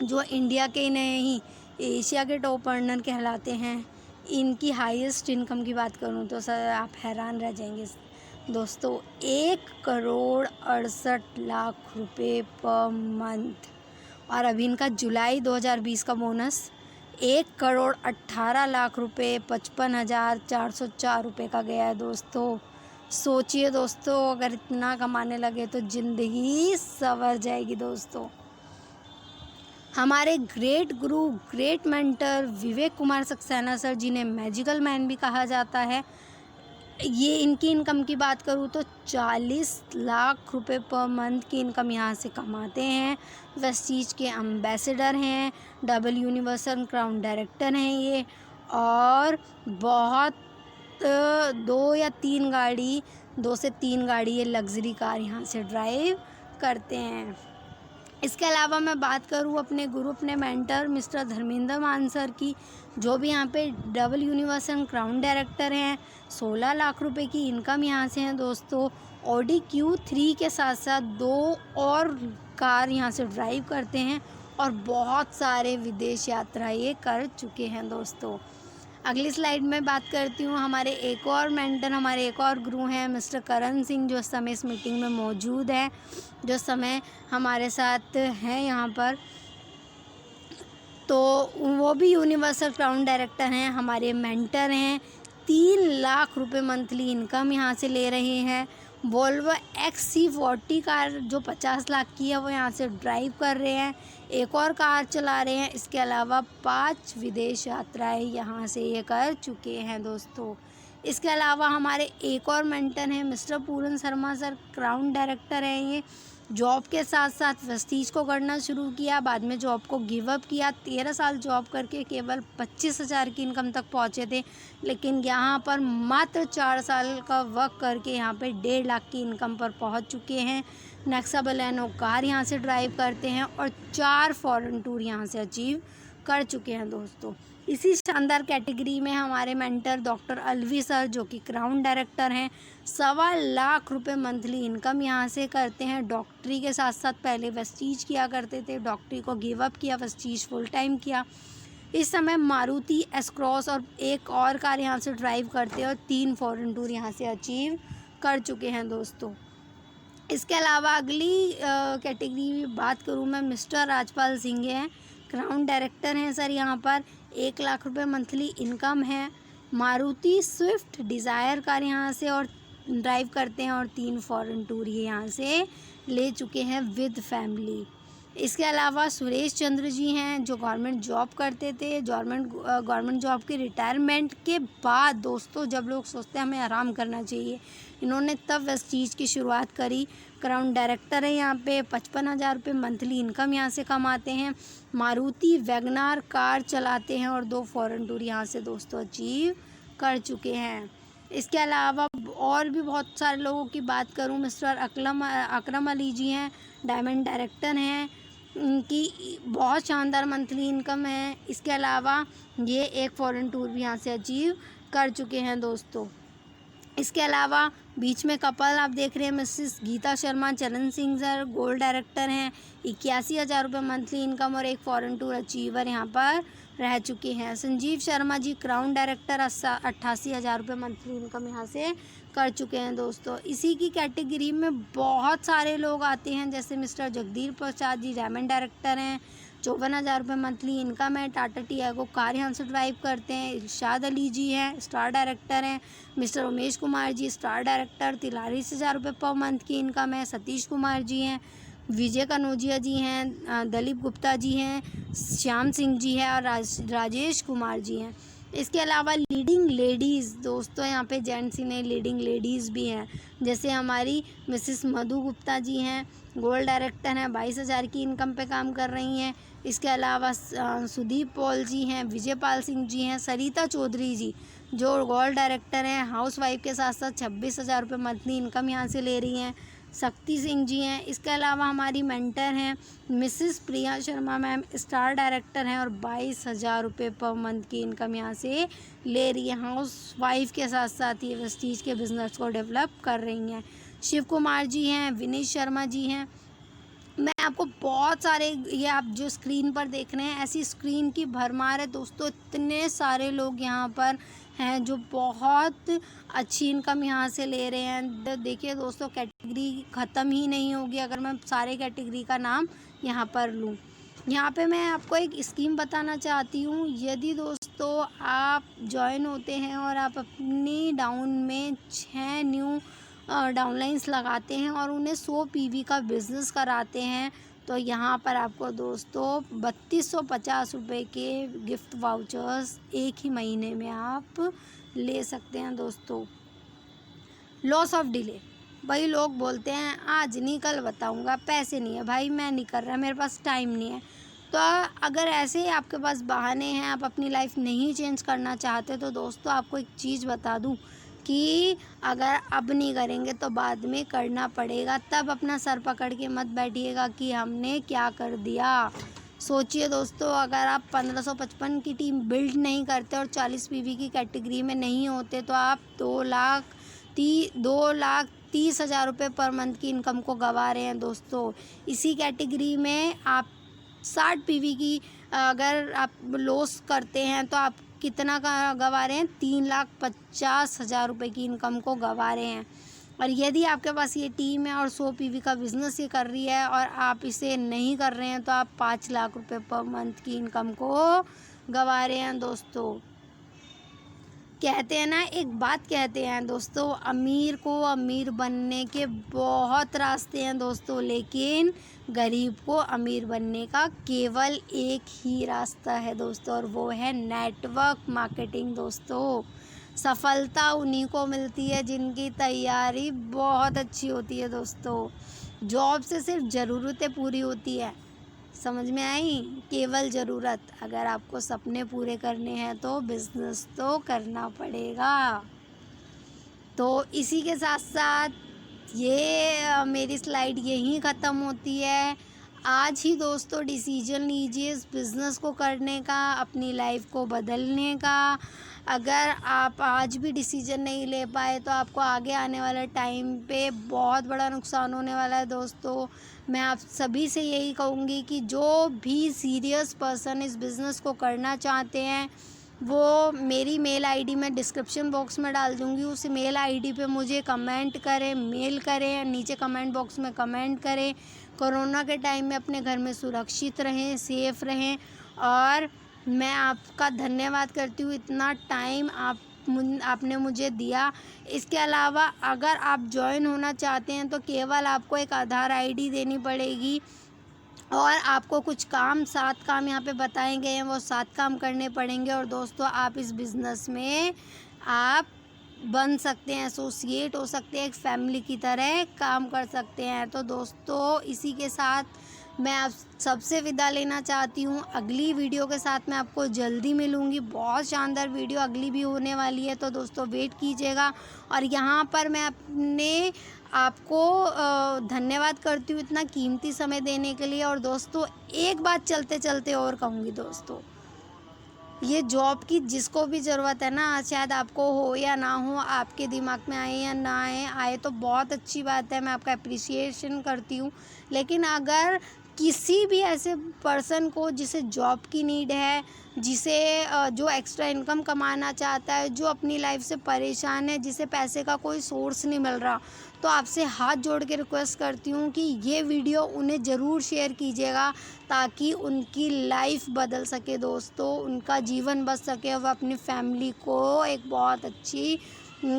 जो इंडिया के नहीं एशिया के टॉप अर्नर कहलाते हैं। इनकी हाईएस्ट इनकम की बात करूं तो सर आप हैरान रह जाएंगे दोस्तों, 1,68,00,000 रुपये पर मंथ। और अभी इनका जुलाई 2020 का बोनस 1,18,00,000 रुपये 55,404 रुपये का गया है दोस्तों। सोचिए दोस्तों, अगर इतना कमाने लगे तो ज़िंदगी संवर जाएगी दोस्तों। हमारे ग्रेट गुरु, ग्रेट मेंटर विवेक कुमार सक्सेना सर, जिन्हें मैजिकल मैन भी कहा जाता है, ये इनकी इनकम की बात करूँ तो 40 लाख रुपए पर मंथ की इनकम यहाँ से कमाते हैं। वेस्टीज के एम्बेसडर हैं, डबल यूनिवर्सल क्राउन डायरेक्टर हैं ये, और बहुत 2 से 3 गाड़ी ये लग्जरी कार यहाँ से ड्राइव करते हैं। इसके अलावा मैं बात करूँ अपने गुरु, अपने मेंटर मिस्टर धर्मेंद्र मान सर की, जो भी यहाँ पे डबल यूनिवर्सल क्राउन डायरेक्टर हैं। 16 लाख रुपए की इनकम यहाँ से हैं दोस्तों। ऑडी Q3 के साथ साथ 2 और कार यहाँ से ड्राइव करते हैं, और बहुत सारे विदेश यात्रा ये कर चुके हैं दोस्तों। अगली स्लाइड में बात करती हूँ हमारे एक और मेंटर, हमारे एक और गुरु हैं मिस्टर करण सिंह, जो इस समय इस मीटिंग में मौजूद है, जो समय हमारे साथ हैं यहाँ पर। तो वो भी यूनिवर्सल क्राउन डायरेक्टर हैं, हमारे मेंटर हैं। 3 लाख रुपए मंथली इनकम यहाँ से ले रहे हैं। वोल्वो XC40 कार जो 50 लाख की है वो यहाँ से ड्राइव कर रहे हैं, एक और कार चला रहे हैं। इसके अलावा 5 विदेश यात्राएं यहाँ से ये कर चुके हैं दोस्तों। इसके अलावा हमारे एक और मेंटर हैं मिस्टर पूरन शर्मा सर, क्राउन डायरेक्टर हैं ये। जॉब के साथ साथ वेस्टीज को करना शुरू किया, बाद में जॉब को गिव अप किया। 13 साल जॉब करके केवल 25,000 की इनकम तक पहुंचे थे, लेकिन यहाँ पर मात्र 4 साल का वर्क करके यहाँ पे 1.5 लाख की इनकम पर पहुंच चुके हैं। नेक्सा बलेनो कार यहाँ से ड्राइव करते हैं और 4 फॉरेन टूर यहाँ से अचीव कर चुके हैं दोस्तों। इसी शानदार कैटेगरी में हमारे मेंटर डॉक्टर अलवी सर, जो कि क्राउन डायरेक्टर हैं, 1.25 लाख रुपए मंथली इनकम यहाँ से करते हैं। डॉक्टरी के साथ साथ पहले वेस्टीज किया करते थे, डॉक्टरी को गिव अप किया, वेस्टीज फुल टाइम किया। इस समय मारुति एस क्रॉस और एक और कार यहाँ से ड्राइव करते हैं और 3 फॉरेन टूर यहाँ से अचीव कर चुके हैं दोस्तों। इसके अलावा अगली कैटेगरी में बात करूँ मैं, मिस्टर राजपाल सिंह हैं, क्राउन डायरेक्टर हैं सर। यहाँ पर 1 लाख रुपए मंथली इनकम है। मारुति स्विफ्ट डिज़ायर कार यहाँ से और ड्राइव करते हैं और 3 फॉरेन टूर ये यहाँ से ले चुके हैं विद फैमिली। इसके अलावा सुरेश चंद्र जी हैं जो गवर्नमेंट जॉब करते थे। गवर्नमेंट जॉब के रिटायरमेंट के बाद दोस्तों जब लोग सोचते हैं हमें आराम करना चाहिए, इन्होंने तब इस चीज़ की शुरुआत करी। क्राउन डायरेक्टर है यहाँ पे, 55,000 रुपये मंथली इनकम यहाँ से कमाते हैं। मारुति वैगनार कार चलाते हैं और 2 फॉरेन टूर यहाँ से दोस्तों अचीव कर चुके हैं। इसके अलावा और भी बहुत सारे लोगों की बात करूँ, मिस्टर अकरम अली जी हैं, डायमंड डायरेक्टर हैं, उनकी बहुत शानदार मंथली इनकम है। इसके अलावा ये 1 फॉरेन टूर भी यहाँ से अचीव कर चुके हैं दोस्तों। इसके अलावा बीच में कपल आप देख रहे हैं, मिसेस गीता शर्मा, चरण सिंह सर गोल्ड डायरेक्टर हैं, 81,000 रुपये मंथली इनकम और 1 फॉरेन टूर अचीवर यहाँ पर रह चुके हैं। संजीव शर्मा जी क्राउन डायरेक्टर, 88,000 रुपये मंथली इनकम यहाँ से कर चुके हैं दोस्तों। इसी की कैटेगरी में बहुत सारे लोग आते हैं, जैसे mister Jagdeep Prasad ji diamond director हैं, 54,000 रुपये मंथली इनकम है। टाटा टियागो कार यहाँ से ड्राइव करते हैं। इरशाद अली जी हैं, स्टार डायरेक्टर हैं। Mister Umesh Kumar ji star director, 43,000 रुपये पर मंथ की इनकम है। सतीश कुमार जी हैं, विजय कनौजिया जी हैं, दलीप गुप्ता जी हैं, श्याम सिंह जी हैं और राजेश कुमार जी हैं। इसके अलावा लीडिंग लेडीज़ दोस्तों यहाँ पे जेंट्स ही नहीं लीडिंग लेडीज़ भी हैं, जैसे हमारी मिसेस मधु गुप्ता जी हैं, गोल्ड डायरेक्टर हैं, 22,000 की इनकम पे काम कर रही हैं। इसके अलावा सुदीप पॉल जी हैं, विजयपाल सिंह जी हैं, सरिता चौधरी जी जो गोल्ड डायरेक्टर हैं, हाउस वाइफ के साथ साथ 26,000 रुपये मंथली इनकम यहाँ से ले रही हैं। शक्ति सिंह जी हैं। इसके अलावा हमारी मेंटर हैं Mrs Priya Sharma ma'am, star director हैं और 22,000 रुपये पर मंथ की इनकम यहाँ से ले रही है। हाउस वाइफ के साथ साथ ये वेस्टीज के बिज़नेस को डेवलप कर रही हैं। शिव कुमार जी हैं, विनीत शर्मा जी हैं। मैं आपको बहुत सारे, ये आप जो स्क्रीन पर देख रहे हैं ऐसी स्क्रीन की भरमार है दोस्तों। इतने सारे लोग यहाँ पर हैं जो बहुत अच्छी इनकम यहाँ से ले रहे हैं। देखिए दोस्तों कैटेगरी ख़त्म ही नहीं होगी अगर मैं सारे कैटेगरी का नाम यहाँ पर लूँ। यहाँ पे मैं आपको एक स्कीम बताना चाहती हूँ। यदि दोस्तों आप ज्वाइन होते हैं और आप अपनी डाउन में 6 न्यू डाउनलाइंस लगाते हैं और उन्हें 100 पीवी का बिज़नेस कराते हैं तो यहाँ पर आपको दोस्तों 3250 रुपये के गिफ्ट वाउचर्स एक ही महीने में आप ले सकते हैं दोस्तों। लॉस ऑफ डिले, भाई लोग बोलते हैं आज नहीं कल बताऊँगा, पैसे नहीं है भाई, मैं नहीं कर रहा, मेरे पास टाइम नहीं है। तो अगर ऐसे आपके पास बहाने हैं, आप अपनी लाइफ नहीं चेंज करना चाहते, तो दोस्तों आपको एक चीज़ बता दूं कि अगर अब नहीं करेंगे तो बाद में करना पड़ेगा। तब अपना सर पकड़ के मत बैठिएगा कि हमने क्या कर दिया। सोचिए दोस्तों, अगर आप 1555 की टीम बिल्ड नहीं करते और 40 पीवी की कैटेगरी में नहीं होते तो आप 2,30,000 रुपये पर मंथ की इनकम को गंवा रहे हैं दोस्तों। इसी कैटेगरी में आप 60 पीवी की अगर आप लॉस करते हैं तो आप कितना का गंवा रहे हैं, 3,50,000 रुपये की इनकम को गंवा रहे हैं। और यदि आपके पास ये टीम है और 100 पीवी का बिज़नेस ये कर रही है और आप इसे नहीं कर रहे हैं तो आप 5 लाख रुपये पर मंथ की इनकम को गंवा रहे हैं दोस्तों। कहते हैं ना, एक बात कहते हैं दोस्तों, अमीर को अमीर बनने के बहुत रास्ते हैं दोस्तों, लेकिन गरीब को अमीर बनने का केवल एक ही रास्ता है दोस्तों, और वो है नेटवर्क मार्केटिंग दोस्तों। सफलता उन्हीं को मिलती है जिनकी तैयारी बहुत अच्छी होती है दोस्तों। जॉब से सिर्फ ज़रूरतें पूरी होती है, समझ में आई, केवल ज़रूरत। अगर आपको सपने पूरे करने हैं तो बिज़नेस तो करना पड़ेगा। तो इसी के साथ साथ ये मेरी स्लाइड यहीं ख़त्म होती है। आज ही दोस्तों डिसीजन लीजिए इस बिज़नेस को करने का, अपनी लाइफ को बदलने का। अगर आप आज भी डिसीजन नहीं ले पाए तो आपको आगे आने वाले टाइम पे बहुत बड़ा नुकसान होने वाला है दोस्तों। मैं आप सभी से यही कहूँगी कि जो भी सीरियस पर्सन इस बिज़नेस को करना चाहते हैं वो मेरी मेल आईडी मैं डिस्क्रिप्शन बॉक्स में डाल दूँगी। उस मेल आईडी पे मुझे कमेंट करें, मेल करें, नीचे कमेंट बॉक्स में कमेंट करें। कोरोना के टाइम में अपने घर में सुरक्षित रहें, सेफ़ रहें। और मैं आपका धन्यवाद करती हूँ, इतना टाइम आपने मुझे दिया। इसके अलावा अगर आप जॉइन होना चाहते हैं तो केवल आपको एक आधार आईडी देनी पड़ेगी और आपको कुछ 7 काम यहाँ पे बताए गए हैं, वो 7 काम करने पड़ेंगे। और दोस्तों आप इस बिज़नेस में आप बन सकते हैं, एसोसिएट हो सकते हैं, एक फैमिली की तरह काम कर सकते हैं। तो दोस्तों इसी के साथ मैं आप सबसे विदा लेना चाहती हूँ। अगली वीडियो के साथ मैं आपको जल्दी मिलूँगी। बहुत शानदार वीडियो अगली भी होने वाली है, तो दोस्तों वेट कीजिएगा। और यहाँ पर मैं अपने आपको धन्यवाद करती हूँ इतना कीमती समय देने के लिए। और दोस्तों एक बात चलते चलते और कहूँगी दोस्तों, ये जॉब की जिसको भी ज़रूरत है ना, शायद आपको हो या ना हो, आपके दिमाग में आए या ना आए तो बहुत अच्छी बात है, मैं आपका अप्रिसिएशन करती हूँ। लेकिन अगर किसी भी ऐसे पर्सन को जिसे जॉब की नीड है, जिसे जो एक्स्ट्रा इनकम कमाना चाहता है, जो अपनी लाइफ से परेशान है, जिसे पैसे का कोई सोर्स नहीं मिल रहा, तो आपसे हाथ जोड़ के रिक्वेस्ट करती हूँ कि ये वीडियो उन्हें ज़रूर शेयर कीजिएगा ताकि उनकी लाइफ बदल सके दोस्तों, उनका जीवन बच सके और वह अपनी फैमिली को एक बहुत अच्छी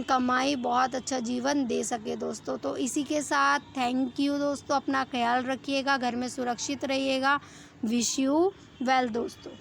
कमाई, बहुत अच्छा जीवन दे सके दोस्तों। तो इसी के साथ थैंक यू दोस्तों, अपना ख्याल रखिएगा, घर में सुरक्षित रहिएगा। विश यू वेल दोस्तों।